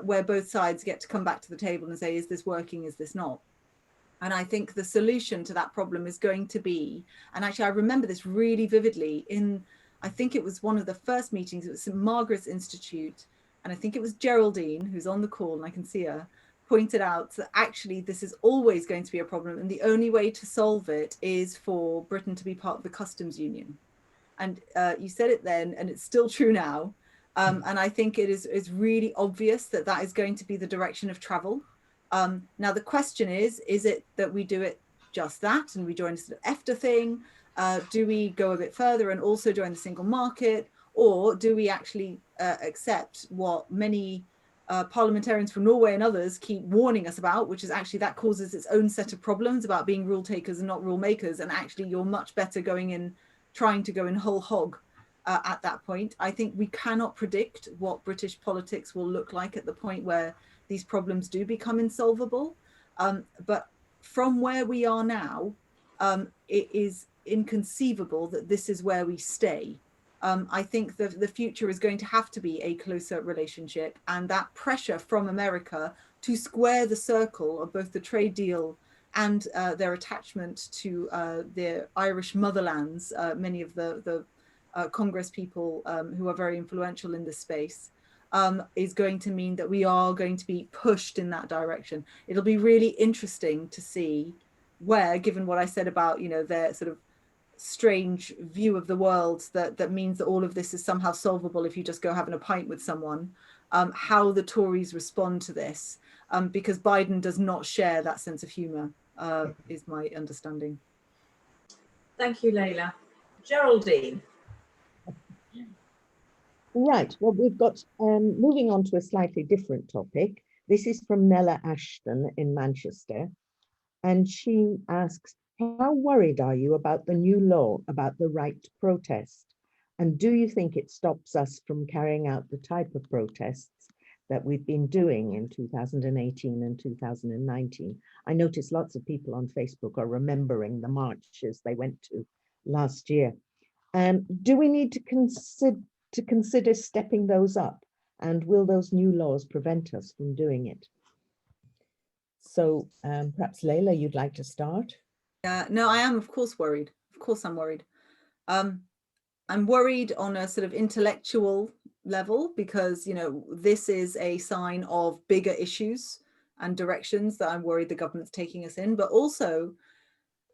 where both sides get to come back to the table and say, is this working, is this not? And I think the solution to that problem is going to be, and actually I remember this really vividly I think it was one of the first meetings, it was St. Margaret's Institute, and I think it was Geraldine, who's on the call, and I can see her, pointed out that actually this is always going to be a problem, and the only way to solve it is for Britain to be part of the customs union. And you said it then, and it's still true now. And I think it's really obvious that that is going to be the direction of travel. Now the question is it that we do it just that and we join a sort of EFTA thing? Do we go a bit further and also join the single market? Or do we actually accept what many parliamentarians from Norway and others keep warning us about, which is actually that causes its own set of problems about being rule takers and not rule makers, and actually you're much better trying to go in whole hog at that point. I think we cannot predict what British politics will look like at the point where these problems do become insolvable, but from where we are now, it is inconceivable that this is where we stay. I think the future is going to have to be a closer relationship, and that pressure from America to square the circle of both the trade deal and their attachment to their Irish motherlands, many of the Congress people who are very influential in this space, is going to mean that we are going to be pushed in that direction. It'll be really interesting to see where, given what I said about, their sort of strange view of the world that means that all of this is somehow solvable if you just go having a pint with someone, how the Tories respond to this, because Biden does not share that sense of humour, is my understanding. Thank you, Layla. Geraldine. Right, well, we've got, moving on to a slightly different topic. This is from Nella Ashton in Manchester, and she asks, how worried are you about the new law about the right to protest? And do you think it stops us from carrying out the type of protests that we've been doing in 2018 and 2019? I noticed lots of people on Facebook are remembering the marches they went to last year. Do we need to consider stepping those up? And will those new laws prevent us from doing it? So perhaps Layla, you'd like to start? No, I am, of course, worried. Of course, I'm worried. I'm worried on a sort of intellectual level because, this is a sign of bigger issues and directions that I'm worried the government's taking us in, but also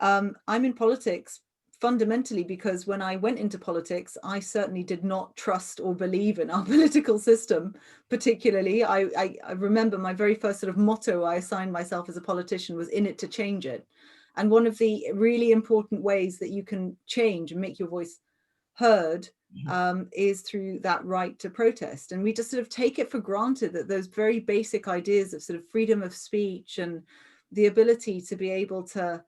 I'm in politics fundamentally because when I went into politics, I certainly did not trust or believe in our political system particularly. I remember my very first sort of motto I assigned myself as a politician was "in it to change it." And one of the really important ways that you can change and make your voice heard is through that right to protest. And we just sort of take it for granted that those very basic ideas of sort of freedom of speech and the ability to be able to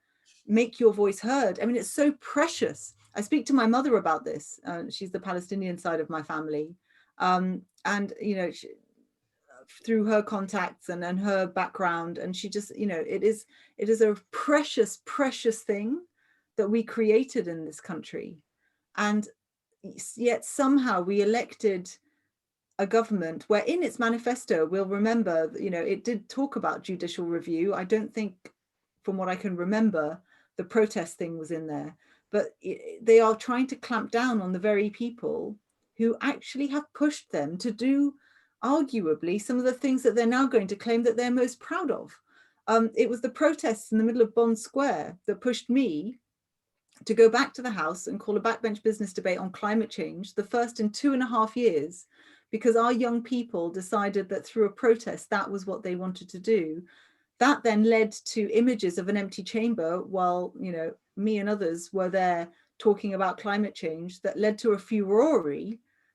make your voice heard. I mean, it's so precious. I speak to my mother about this. She's the Palestinian side of my family. And, you know, through her contacts and her background, and she just, you know, it is a precious, precious thing that we created in this country. And yet somehow we elected a government where in its manifesto, we'll remember, you know, it did talk about judicial review. I don't think, from what I can remember, the protest thing was in there, but they are trying to clamp down on the very people who actually have pushed them to do arguably some of the things that they're now going to claim that they're most proud of. It was the protests in the middle of Bond Square that pushed me to go back to the House and call a backbench business debate on climate change, the first in 2.5 years, because our young people decided that through a protest, that was what they wanted to do. That then led to images of an empty chamber while, you know, me and others were there talking about climate change, that led to a furore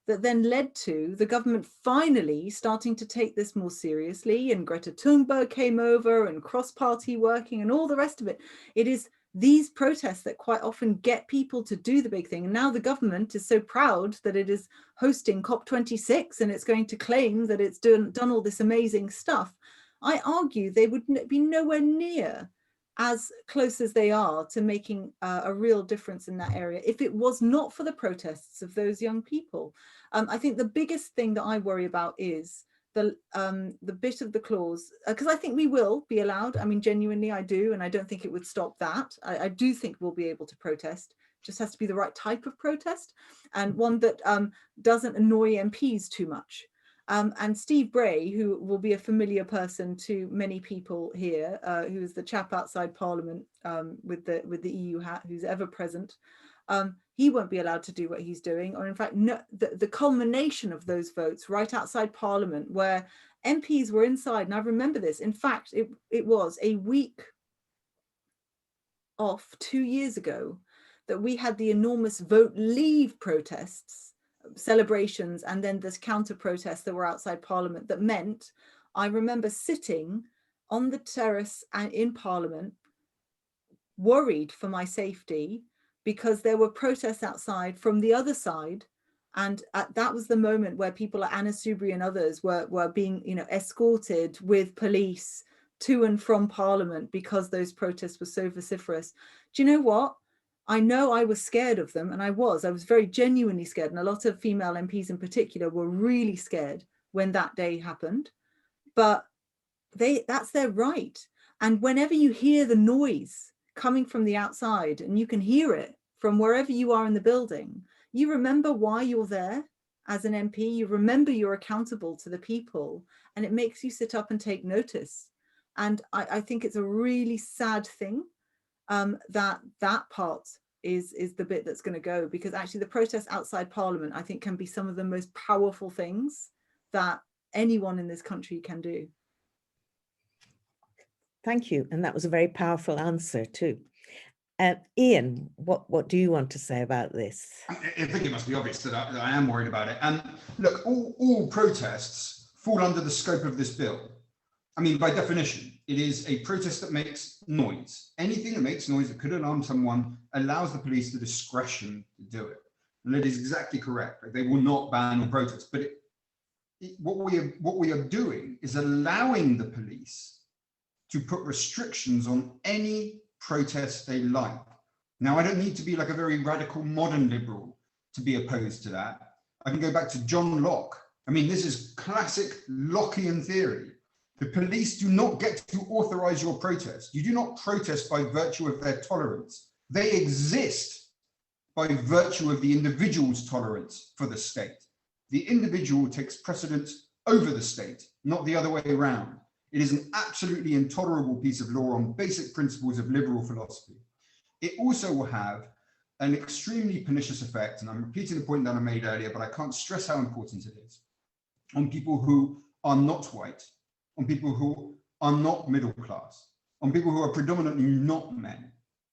that then led to the government finally starting to take this more seriously, and Greta Thunberg came over and cross-party working and all the rest of it. It is these protests that quite often get people to do the big thing. And now the government is so proud that it is hosting COP26 and it's going to claim that it's done all this amazing stuff. I argue they would be nowhere near as close as they are to making a real difference in that area if it was not for the protests of those young people. I think the biggest thing that I worry about is the bit of the clause, because I think we will be allowed. I mean, genuinely, I do, and I don't think it would stop that. I do think we'll be able to protest. Just has to be the right type of protest, and one that doesn't annoy MPs too much. And Steve Bray, who will be a familiar person to many people here, who is the chap outside Parliament with the EU hat, who's ever present, he won't be allowed to do what he's doing. Or in fact, no, the culmination of those votes right outside Parliament, where MPs were inside, and I remember this. In fact, it was a week off 2 years ago that we had the enormous vote leave protests, celebrations, and then this counter protests that were outside Parliament that meant I remember sitting on the terrace and in Parliament worried for my safety because there were protests outside from the other side, and that was the moment where people like Anna Soubry and others were being, you know, escorted with police to and from Parliament because those protests were so vociferous. Do you know what? I know I was scared of them, and I was very genuinely scared, and a lot of female MPs in particular were really scared when that day happened, but that's their right. And whenever you hear the noise coming from the outside, and you can hear it from wherever you are in the building, you remember why you're there as an MP, you remember you're accountable to the people, and it makes you sit up and take notice. And I think it's a really sad thing that part is the bit that's going to go, because actually the protests outside Parliament, I think, can be some of the most powerful things that anyone in this country can do. Thank you. And that was a very powerful answer too. Ian, what do you want to say about this? I think it must be obvious that I am worried about it. And look, all protests fall under the scope of this bill. I mean, by definition, it is a protest that makes noise. Anything that makes noise that could alarm someone allows the police the discretion to do it. And it is exactly correct. Right? They will not ban all protests. But what we are doing is allowing the police to put restrictions on any protest they like. Now, I don't need to be like a very radical modern liberal to be opposed to that. I can go back to John Locke. I mean, this is classic Lockean theory. The police do not get to authorize your protest. You do not protest by virtue of their tolerance. They exist by virtue of the individual's tolerance for the state. The individual takes precedence over the state, not the other way around. It is an absolutely intolerable piece of law on basic principles of liberal philosophy. It also will have an extremely pernicious effect, and I'm repeating the point that I made earlier, but I can't stress how important it is, on people who are not white, on people who are not middle class, on people who are predominantly not men.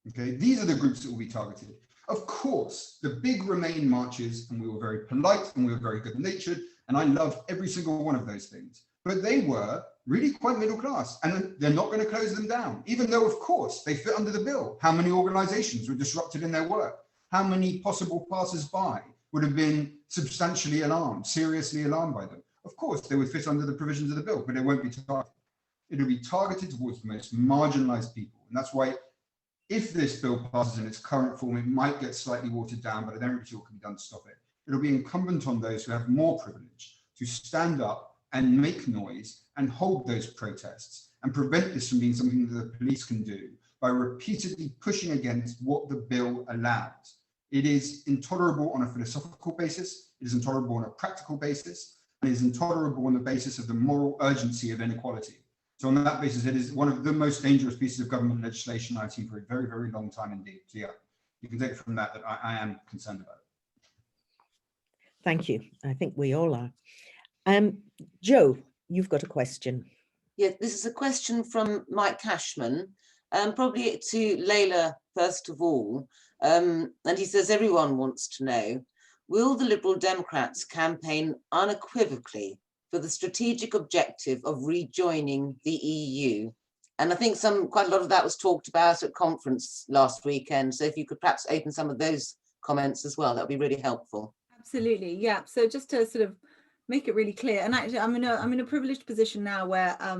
Okay, these are the groups that will be targeted. Of course, the big Remain marches, and we were very polite and we were very good-natured, and I loved every single one of those things, but they were really quite middle class, and they're not going to close them down, even though, of course, they fit under the bill. How many organizations were disrupted in their work? How many possible passers-by would have been substantially alarmed, seriously alarmed by them? Of course, they would fit under the provisions of the bill, but it won't be targeted. It will be targeted towards the most marginalized people. And that's why, if this bill passes in its current form, it might get slightly watered down, but I don't really see what can be done to stop it. It'll be incumbent on those who have more privilege to stand up and make noise and hold those protests and prevent this from being something that the police can do by repeatedly pushing against what the bill allows. It is intolerable on a philosophical basis, it is intolerable on a practical basis, and it is intolerable on the basis of the moral urgency of inequality. So on that basis, it is one of the most dangerous pieces of government legislation I've seen for a very, very long time indeed. So yeah, you can take it from that I am concerned about it. Thank you. I think we all are. Joe, you've got a question. Yeah, this is a question from Mike Cashman, probably to Layla first of all. And he says, everyone wants to know, will the Liberal Democrats campaign unequivocally for the strategic objective of rejoining the EU? And I think quite a lot of that was talked about at conference last weekend. So if you could perhaps open some of those comments as well, that would be really helpful. Absolutely, yeah. So just to sort of make it really clear, and actually I'm in a privileged position now where I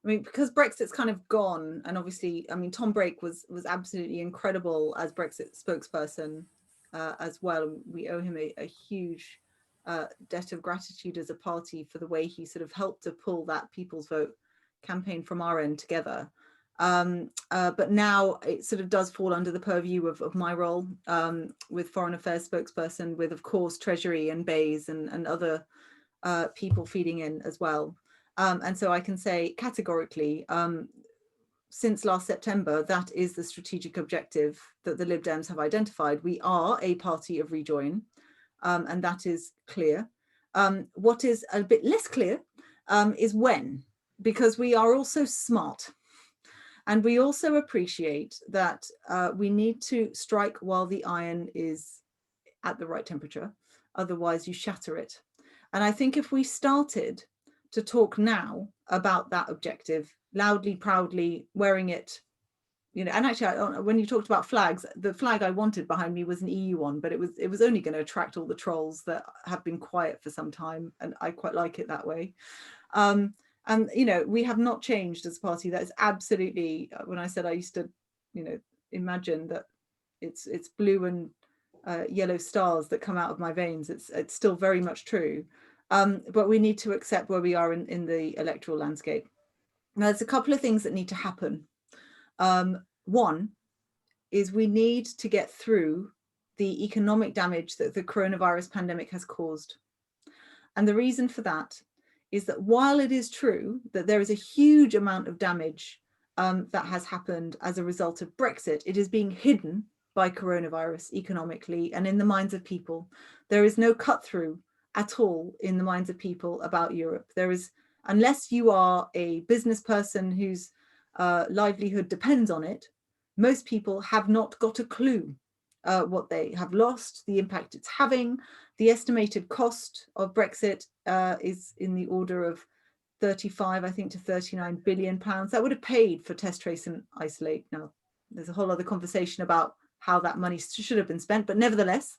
mean, because Brexit's kind of gone, and obviously, I mean, Tom Brake was absolutely incredible as Brexit spokesperson as well. We owe him a huge debt of gratitude as a party for the way he sort of helped to pull that People's Vote campaign from our end together. But now it sort of does fall under the purview of my role with Foreign Affairs spokesperson, with, of course, Treasury and Bays and other people feeding in as well. And so I can say categorically, since last September, that is the strategic objective that the Lib Dems have identified. We are a party of rejoin, and that is clear. What is a bit less clear is when, because we are also smart. And we also appreciate that we need to strike while the iron is at the right temperature, otherwise you shatter it. And I think if we started to talk now about that objective, loudly, proudly, wearing it, you know, and actually when you talked about flags, the flag I wanted behind me was an EU one, but it was only going to attract all the trolls that have been quiet for some time, and I quite like it that way. And, you know, we have not changed as a party. That is absolutely, when I said I used to, you know, imagine that it's blue and yellow stars that come out of my veins, it's still very much true. But we need to accept where we are in the electoral landscape. Now, there's a couple of things that need to happen. One is we need to get through the economic damage that the coronavirus pandemic has caused. And the reason for that is that while it is true that there is a huge amount of damage that has happened as a result of Brexit, it is being hidden by coronavirus economically and in the minds of people. There is no cut through at all in the minds of people about Europe. There is, unless you are a business person whose livelihood depends on it, most people have not got a clue what they have lost, the impact it's having. The estimated cost of Brexit is in the order of 35, I think, to 39 billion pounds. That would have paid for test, trace and isolate. Now, there's a whole other conversation about how that money should have been spent, but nevertheless,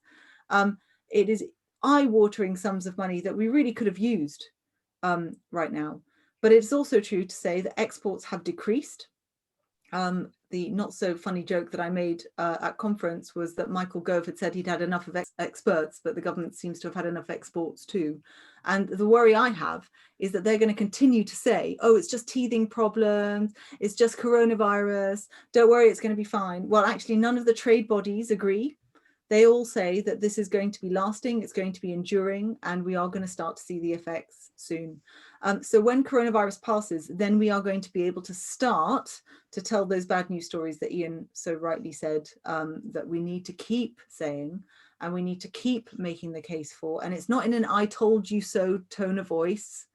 it is eye-watering sums of money that we really could have used right now. But it's also true to say that exports have decreased. The not so funny joke that I made at conference was that Michael Gove had said he'd had enough of experts, but the government seems to have had enough exports too. And the worry I have is that they're going to continue to say, oh, it's just teething problems, it's just coronavirus, don't worry, it's going to be fine. Well, actually, none of the trade bodies agree. They all say that this is going to be lasting, it's going to be enduring, and we are going to start to see the effects soon. So when coronavirus passes, then we are going to be able to start to tell those bad news stories that Ian so rightly said that we need to keep saying, and we need to keep making the case for. And it's not in an "I told you so" tone of voice.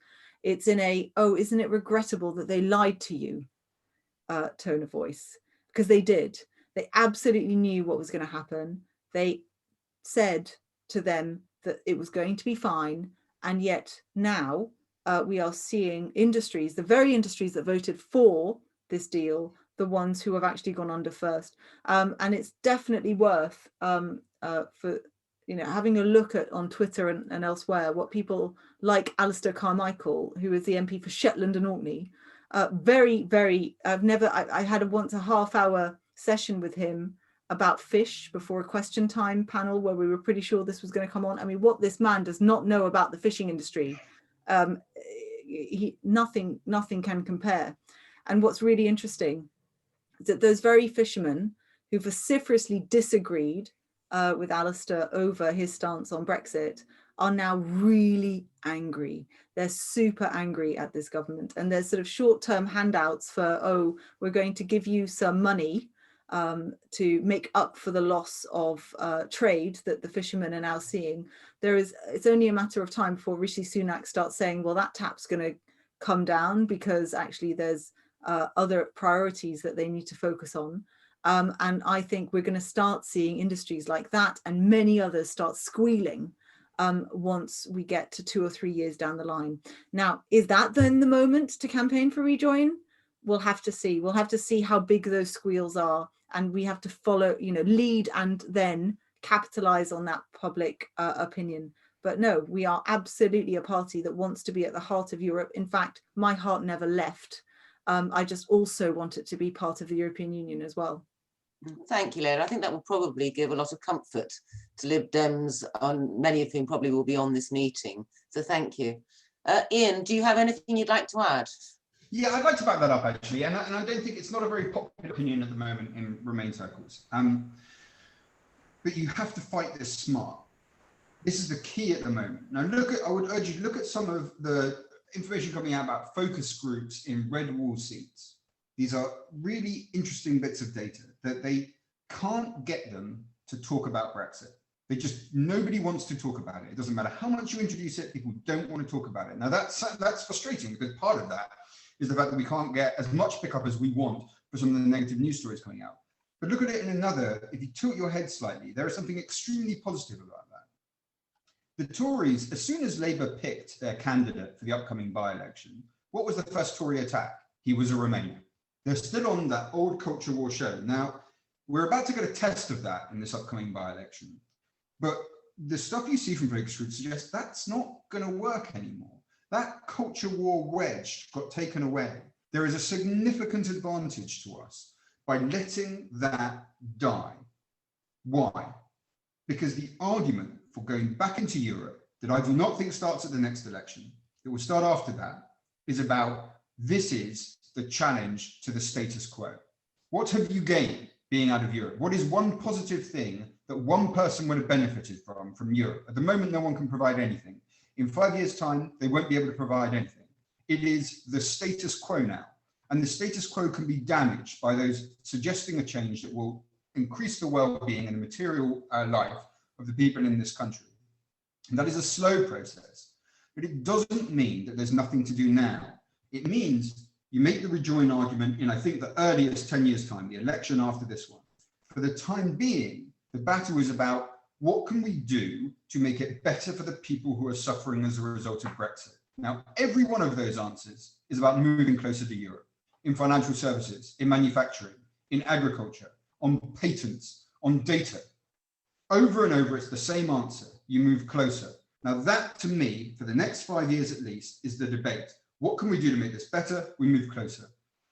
It's in a "oh, isn't it regrettable that they lied to you" tone of voice, because they did. They absolutely knew what was going to happen. They said to them that it was going to be fine, and yet now we are seeing industries, the very industries that voted for this deal, the ones who have actually gone under first. And it's definitely worth for having a look at on Twitter and elsewhere what people like Alistair Carmichael, who is the MP for Shetland and Orkney, I had once a half-hour session with him about fish before a question time panel where we were pretty sure this was going to come on. I mean, what this man does not know about the fishing industry, nothing can compare. And what's really interesting is that those very fishermen who vociferously disagreed with Alistair over his stance on Brexit are now really angry. They're super angry at this government, and there's sort of short-term handouts for, oh, we're going to give you some money to make up for the loss of trade that the fishermen are now seeing. It's only a matter of time before Rishi Sunak starts saying, well, that tap's going to come down because actually there's other priorities that they need to focus on. And I think we're going to start seeing industries like that and many others start squealing once we get to 2 or 3 years down the line. Now, is that then the moment to campaign for rejoin? We'll have to see. We'll have to see how big those squeals are, and we have to follow, lead and then capitalize on that public opinion. But no, we are absolutely a party that wants to be at the heart of Europe. In fact, my heart never left. I just also want it to be part of the European Union as well. Thank you, Layla. I think that will probably give a lot of comfort to Lib Dems, many of whom probably will be on this meeting. So thank you. Ian, do you have anything you'd like to add? Yeah, I'd like to back that up, actually. And I don't think it's not a very popular opinion at the moment in Remain circles. But you have to fight this smart. This is the key at the moment. Now, I would urge you to look at some of the information coming out about focus groups in red wall seats. These are really interesting bits of data that they can't get them to talk about Brexit. Nobody wants to talk about it. It doesn't matter how much you introduce it, people don't want to talk about it. Now that's frustrating, because part of that is the fact that we can't get as much pickup as we want for some of the negative news stories coming out. But look at it in another, if you tilt your head slightly, there is something extremely positive about that. The Tories, as soon as Labour picked their candidate for the upcoming by-election, what was the first Tory attack? He was a Remainer. They're still on that old culture war show. Now, we're about to get a test of that in this upcoming by-election. But the stuff you see from focus groups suggests that's not going to work anymore. That culture war wedge got taken away. There is a significant advantage to us by letting that die. Why? Because the argument for going back into Europe, that I do not think starts at the next election, it will start after that, is about this is the challenge to the status quo. What have you gained being out of Europe? What is one positive thing that one person would have benefited from Europe? At the moment, no one can provide anything. In 5 years' time, they won't be able to provide anything. It is the status quo now. And the status quo can be damaged by those suggesting a change that will increase the well-being and the material life of the people in this country. And that is a slow process, but it doesn't mean that there's nothing to do now. It means you make the rejoin argument in, I think, the earliest 10 years' time, the election after this one. For the time being, the battle is about what can we do to make it better for the people who are suffering as a result of Brexit. Now, every one of those answers is about moving closer to Europe, in financial services, in manufacturing, in agriculture, on patents, on data. Over and over, it's the same answer. You move closer. Now that, to me, for the next 5 years at least, is the debate. What can we do to make this better? We move closer.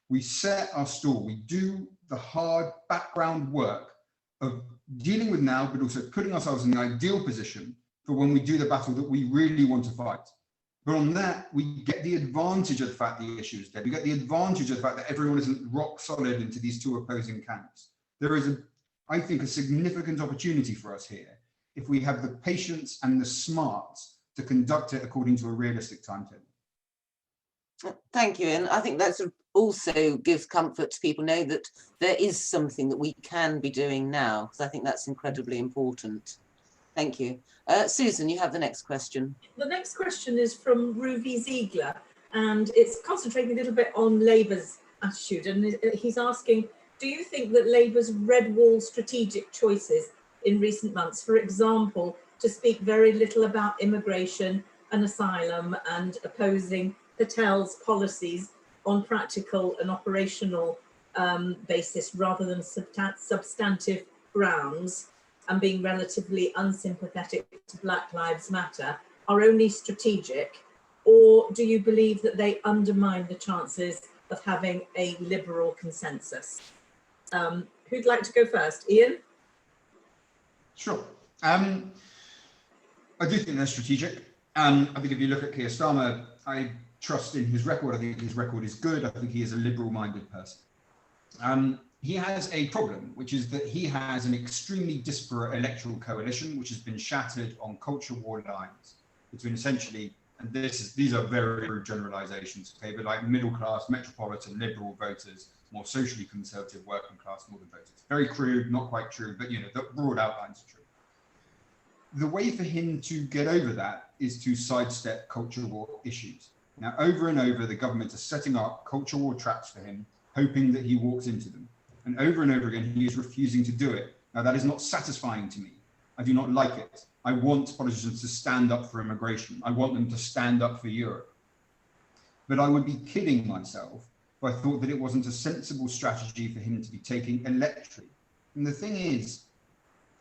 We set our stall. We do the hard background work of dealing with now, but also putting ourselves in the ideal position for when we do the battle that we really want to fight. But on that, we get the advantage of the fact the issue is dead. We get the advantage of the fact that everyone isn't rock solid into these two opposing camps. There is, I think, a significant opportunity for us here if we have the patience and the smarts to conduct it according to a realistic timetable. Thank you, and I think that sort of also gives comfort to people, know that there is something that we can be doing now, because I think that's incredibly important. Thank you. Susan, you have the next question. The next question is from Ruby Ziegler, and it's concentrating a little bit on Labour's attitude, and he's asking, do you think that Labour's red wall strategic choices in recent months, for example, to speak very little about immigration and asylum and opposing Patel's policies on practical and operational basis rather than substantive grounds, and being relatively unsympathetic to Black Lives Matter, are only strategic, or do you believe that they undermine the chances of having a liberal consensus? Who'd like to go first? Ian? Sure. I do think they're strategic. I think if you look at Keir Starmer, I trust in his record. I think his record is good. I think he is a liberal-minded person. He has a problem, which is that he has an extremely disparate electoral coalition, which has been shattered on culture war lines between essentially, and these are very rude generalizations, okay, but like middle class, metropolitan, liberal voters, more socially conservative, working class, northern voters. Very crude, not quite true, but you know, the broad outlines are true. The way for him to get over that is to sidestep culture war issues. Now, over and over, the government are setting up culture war traps for him, hoping that he walks into them. And over again, he is refusing to do it. Now, that is not satisfying to me. I do not like it. I want politicians to stand up for immigration. I want them to stand up for Europe. But I would be kidding myself if I thought that it wasn't a sensible strategy for him to be taking electorally. And the thing is,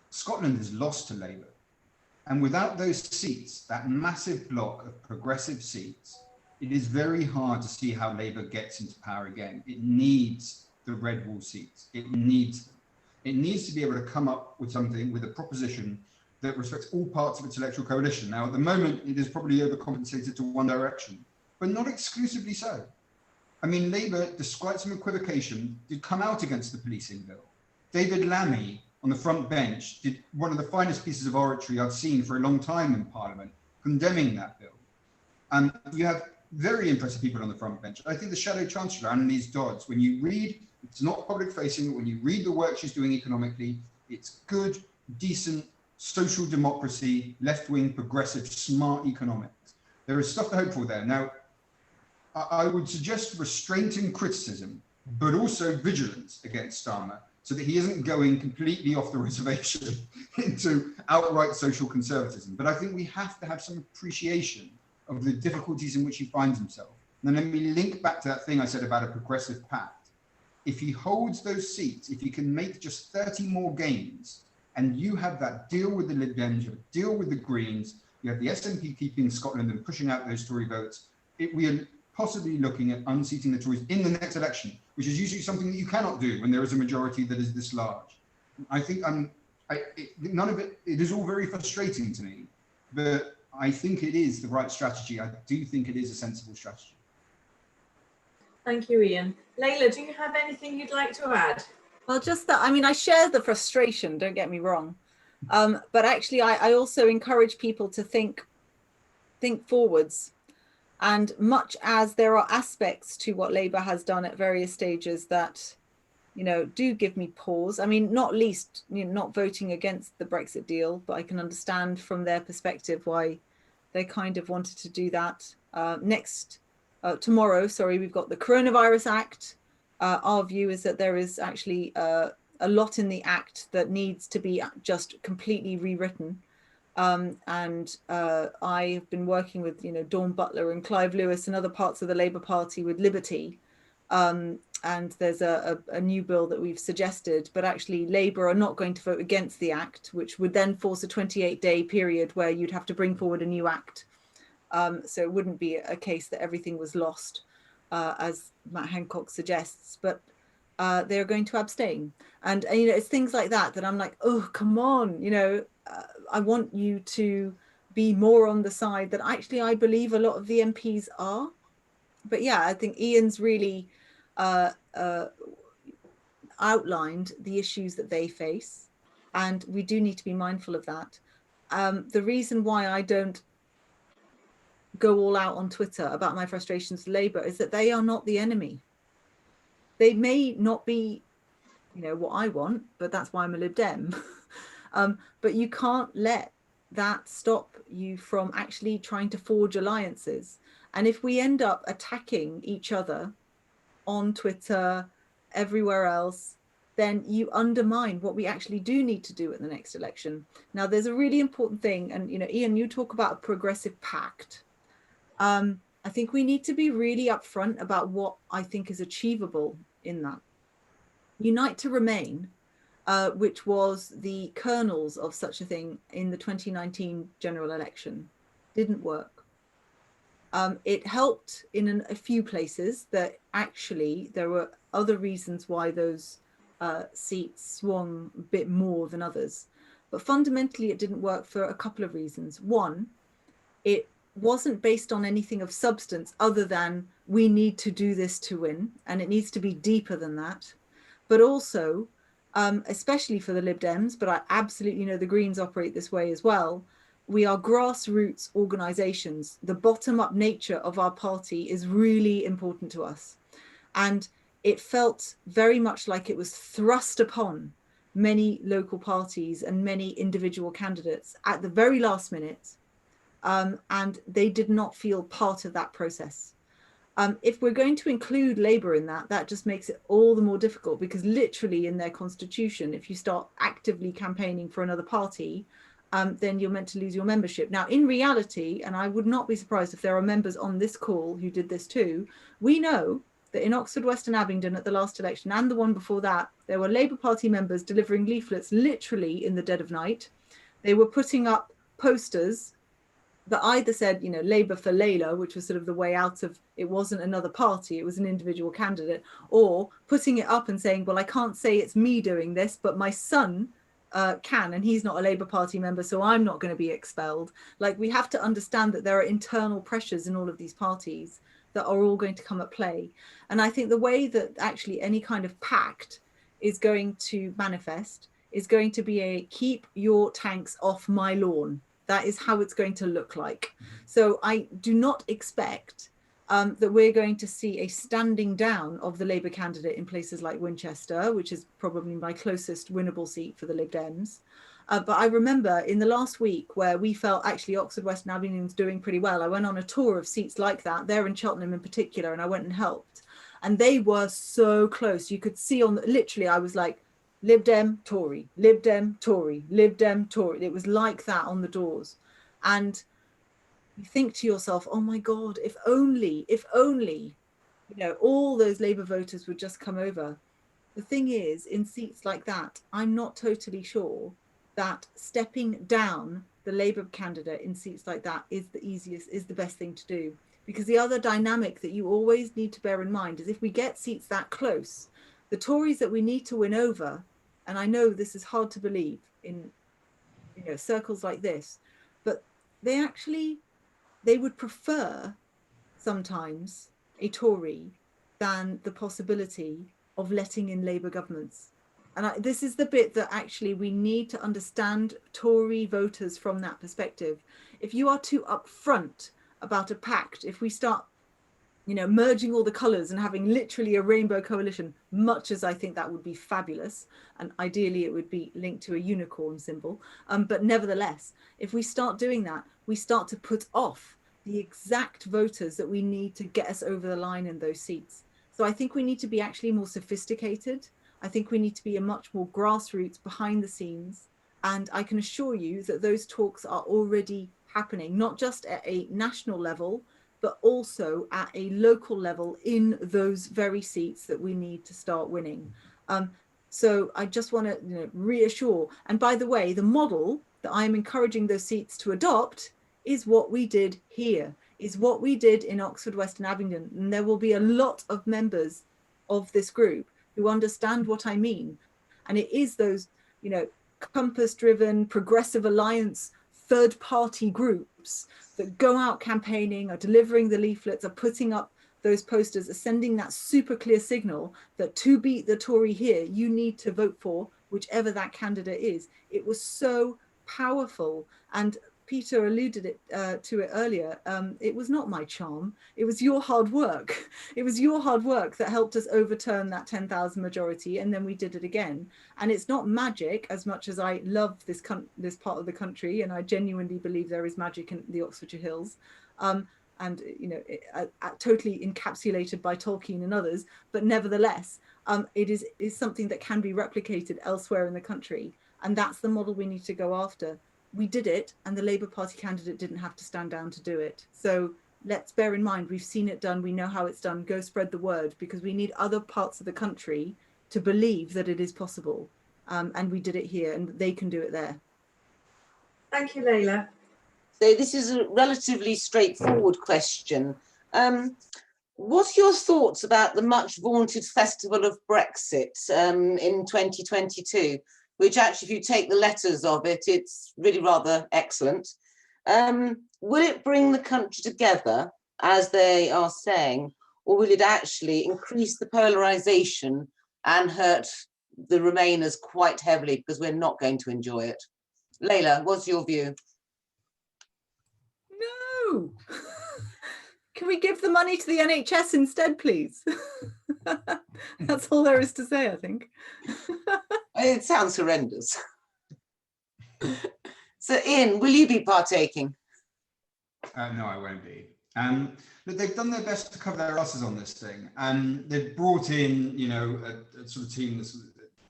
Scotland is lost to Labour. And without those seats, that massive block of progressive seats, it is very hard to see how Labour gets into power again. It needs the red wall seats. It needs them. It needs to be able to come up with something, with a proposition that respects all parts of its electoral coalition. Now, at the moment, it is probably overcompensated to one direction, but not exclusively so. I mean, Labour, despite some equivocation, did come out against the policing bill. David Lammy on the front bench did one of the finest pieces of oratory I've seen for a long time in Parliament, condemning that bill. And you have very impressive people on the front bench. I think the Shadow Chancellor, Annalise Dodds, when you read, it's not public facing, but when you read the work she's doing economically, it's good, decent, social democracy, left-wing, progressive, smart economics. There is stuff to hope for there. Now, I would suggest restraint and criticism, but also vigilance against Starmer, so that he isn't going completely off the reservation into outright social conservatism. But I think we have to have some appreciation of the difficulties in which he finds himself. And then let me link back to that thing I said about a progressive pact. If he holds those seats, if he can make just 30 more gains, and you have that deal with the Lib Dems, you have a deal with the Greens, you have the SNP keeping Scotland and pushing out those Tory votes, we are possibly looking at unseating the Tories in the next election, which is usually something that you cannot do when there is a majority that is this large. I think none of it is all very frustrating to me, but I think it is the right strategy. I do think it is a sensible strategy. Thank you, Ian. Layla, do you have anything you'd like to add? Well, just that, I mean, I share the frustration, don't get me wrong. But actually, I also encourage people to think forwards. And much as there are aspects to what Labour has done at various stages that, you know, do give me pause. I mean, not least, you know, not voting against the Brexit deal, but I can understand from their perspective why they kind of wanted to do that. Tomorrow, we've got the Coronavirus Act. Our view is that there is actually a lot in the Act that needs to be just completely rewritten. I have been working with, you know, Dawn Butler and Clive Lewis and other parts of the Labour Party with Liberty. And there's a new bill that we've suggested, but actually Labour are not going to vote against the Act, which would then force a 28-day period where you'd have to bring forward a new Act. So it wouldn't be a case that everything was lost, as Matt Hancock suggests, but they're going to abstain. And you know, it's things like that I'm like, oh, come on, you know, I want you to be more on the side that actually I believe a lot of the MPs are. But yeah, I think Ian's really outlined the issues that they face, and we do need to be mindful of that. The reason why I don't go all out on Twitter about my frustrations with Labour is that they are not the enemy. They may not be, you know, what I want, but that's why I'm a Lib Dem. But you can't let that stop you from actually trying to forge alliances. And if we end up attacking each other on Twitter, everywhere else, then you undermine what we actually do need to do at the next election. Now, there's a really important thing, and you know, Ian, you talk about a progressive pact. I think we need to be really upfront about what I think is achievable in that. Unite to Remain, which was the kernels of such a thing in the 2019 general election, didn't work. It helped in a few places that actually there were other reasons why those seats swung a bit more than others. But fundamentally, it didn't work for a couple of reasons. One, it wasn't based on anything of substance other than we need to do this to win, and it needs to be deeper than that. But also, especially for the Lib Dems, but I absolutely know the Greens operate this way as well, we are grassroots organisations. The bottom-up nature of our party is really important to us. And it felt very much like it was thrust upon many local parties and many individual candidates at the very last minute. And they did not feel part of that process. If we're going to include Labour in that, that just makes it all the more difficult, because literally in their constitution, if you start actively campaigning for another party, then you're meant to lose your membership. Now, in reality, and I would not be surprised if there are members on this call who did this too, we know that in Oxford West and Abingdon at the last election and the one before that, there were Labour Party members delivering leaflets literally in the dead of night. They were putting up posters that either said, you know, Labour for Layla, which was sort of the way out of, it wasn't another party, it was an individual candidate, or putting it up and saying, well, I can't say it's me doing this, but my son can, and he's not a Labour Party member, so I'm not going to be expelled. Like, we have to understand that there are internal pressures in all of these parties that are all going to come at play. And I think the way that actually any kind of pact is going to manifest is going to be a keep your tanks off my lawn. That is how it's going to look like. So I do not expect that we're going to see a standing down of the Labour candidate in places like Winchester, which is probably my closest winnable seat for the Lib Dems. But I remember in the last week where we felt actually Oxford West and Abingdon was doing pretty well, I went on a tour of seats like that, there in Cheltenham in particular, and I went and helped. And they were so close. You could see on, literally, I was like, Lib Dem, Tory, Lib Dem, Tory, Lib Dem, Tory. It was like that on the doors. And you think to yourself, oh my God, if only, you know, all those Labour voters would just come over. The thing is, in seats like that, I'm not totally sure that stepping down the Labour candidate in seats like that is the easiest, is the best thing to do. Because the other dynamic that you always need to bear in mind is if we get seats that close, the Tories that we need to win over, and I know this is hard to believe in, you know, circles like this, but they would prefer sometimes a Tory than the possibility of letting in Labour governments. And this is the bit that actually we need to understand Tory voters from that perspective. If you are too upfront about a pact, if we start, you know, merging all the colours and having literally a rainbow coalition, much as I think that would be fabulous, and ideally it would be linked to a unicorn symbol. But nevertheless, if we start doing that, we start to put off the exact voters that we need to get us over the line in those seats. So I think we need to be actually more sophisticated. I think we need to be a much more grassroots, behind the scenes. And I can assure you that those talks are already happening, not just at a national level, but also at a local level in those very seats that we need to start winning. So I just want to reassure. And by the way, the model that I'm encouraging those seats to adopt is what we did here, is what we did in Oxford West and Abingdon. And there will be a lot of members of this group who understand what I mean. And it is those, you know, compass-driven, progressive alliance, third-party groups that go out campaigning, are delivering the leaflets, are putting up those posters, are sending that super clear signal that to beat the Tory here, you need to vote for whichever that candidate is. It was so powerful. And Peter alluded to it earlier, it was not my charm. It was your hard work. It was your hard work that helped us overturn that 10,000 majority, and then we did it again. And it's not magic, as much as I love this part of the country, and I genuinely believe there is magic in the Oxfordshire Hills. And totally encapsulated by Tolkien and others, but nevertheless, it is something that can be replicated elsewhere in the country, and that's the model we need to go after. We did it, and the Labour Party candidate didn't have to stand down to do it. So let's bear in mind, we've seen it done, we know how it's done, go spread the word, because we need other parts of the country to believe that it is possible. And we did it here, and they can do it there. Thank you, Layla. So this is a relatively straightforward question. What are your thoughts about the much vaunted festival of Brexit in 2022? Which actually, if you take the letters of it, it's really rather excellent. Will it bring the country together, as they are saying, or will it actually increase the polarisation and hurt the Remainers quite heavily, because we're not going to enjoy it? Layla, what's your view? No! Can we give the money to the NHS instead, please? That's all there is to say, I think. It sounds horrendous. So, Ian, will you be partaking? No, I won't be. But they've done their best to cover their asses on this thing. They've brought in, a sort of team that's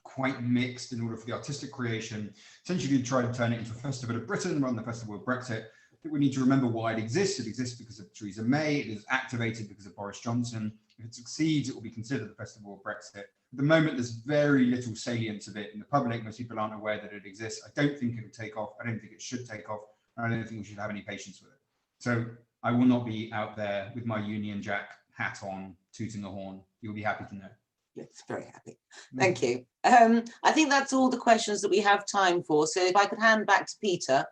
quite mixed in order for the artistic creation, essentially to try to turn it into a festival of Britain rather than the festival of Brexit. I think we need to remember why it exists. It exists because of Theresa May. It is activated because of Boris Johnson. If it succeeds, it will be considered the festival of Brexit. At the moment, there's very little salience of it in the public. Most people aren't aware that it exists. I don't think it would take off. I don't think it should take off. And I don't think we should have any patience with it. So I will not be out there with my Union Jack hat on, tooting the horn. You'll be happy to know. Yes, very happy. Thank you. I think that's all the questions that we have time for. So if I could hand back to Peter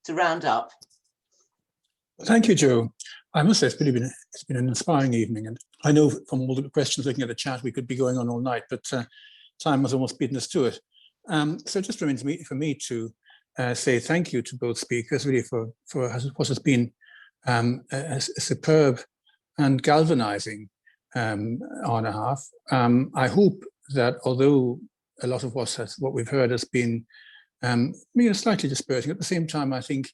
to round up. Thank you, Joe. I must say it's been an inspiring evening, and I know from all the questions looking at the chat we could be going on all night, but time has almost beaten us to it. So it just remains for me to say thank you to both speakers, really for what has been a superb and galvanizing hour and a half. I hope that although a lot of what we've heard has been slightly dispersing, at the same time I think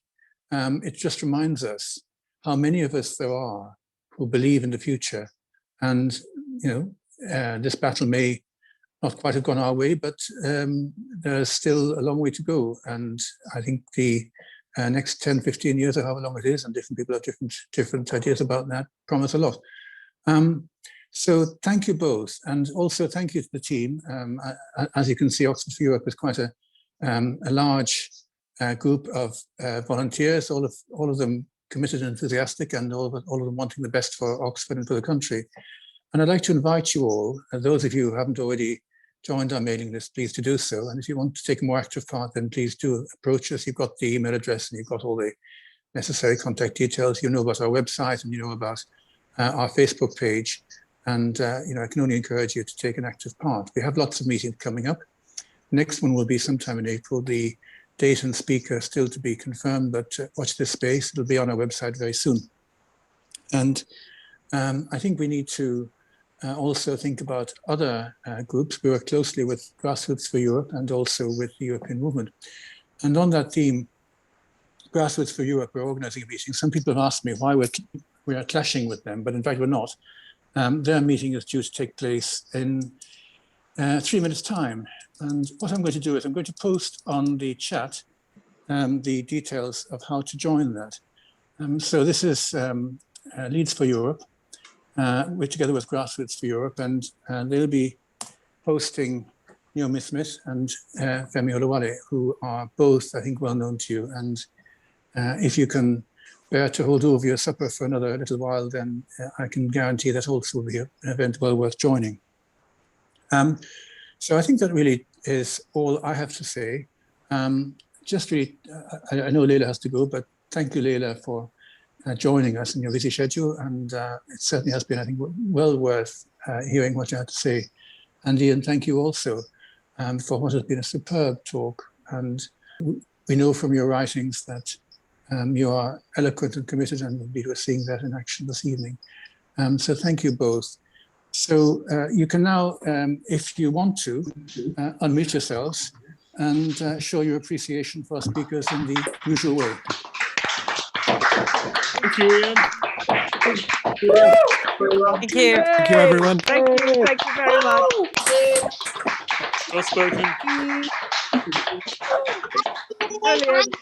it just reminds us how many of us there are who believe in the future. And, this battle may not quite have gone our way, but there's still a long way to go. And I think the next 10, 15 years, or however long it is, and different people have different ideas about that, promise a lot. So thank you both. And also thank you to the team. As you can see, Oxford for Europe is quite a large group of volunteers, all of them committed and enthusiastic, and all of them wanting the best for Oxford and for the country. And I'd like to invite you all, those of you who haven't already joined our mailing list, please to do so. And if you want to take a more active part, then please do approach us. You've got the email address and you've got all the necessary contact details. You know about our website and you know about our Facebook page. And I can only encourage you to take an active part. We have lots of meetings coming up. Next one will be sometime in April. The date and speaker still to be confirmed, but watch this space. It'll be on our website very soon. And I think we need to also think about other groups. We work closely with Grassroots for Europe and also with the European Movement. And on that theme, Grassroots for Europe, we're organizing a meeting. Some people have asked me why we are clashing with them, but in fact we're not. Their meeting is due to take place in 3 minutes' time. And what I'm going to do is I'm going to post on the chat the details of how to join that. So this is Leads for Europe. We're together with Grassroots for Europe, and they'll be hosting Naomi Smith and Femi Olawale, who are both, I think, well known to you. And if you can bear to hold over your supper for another little while, then I can guarantee that also will be an event well worth joining. So I think that really is all I have to say. Just really, I know Layla has to go, but thank you, Layla, for joining us in your busy schedule. And it certainly has been, I think, well worth hearing what you had to say. And Ian, thank you also for what has been a superb talk. And we know from your writings that You are eloquent and committed, and indeed we're seeing that in action this evening. So thank you both. So you can now, if you want to, unmute yourselves and show your appreciation for our speakers in the usual way. Thank you, Ian. Thank you. Thank you, everyone. Thank you very much. Well spoken. Brilliant.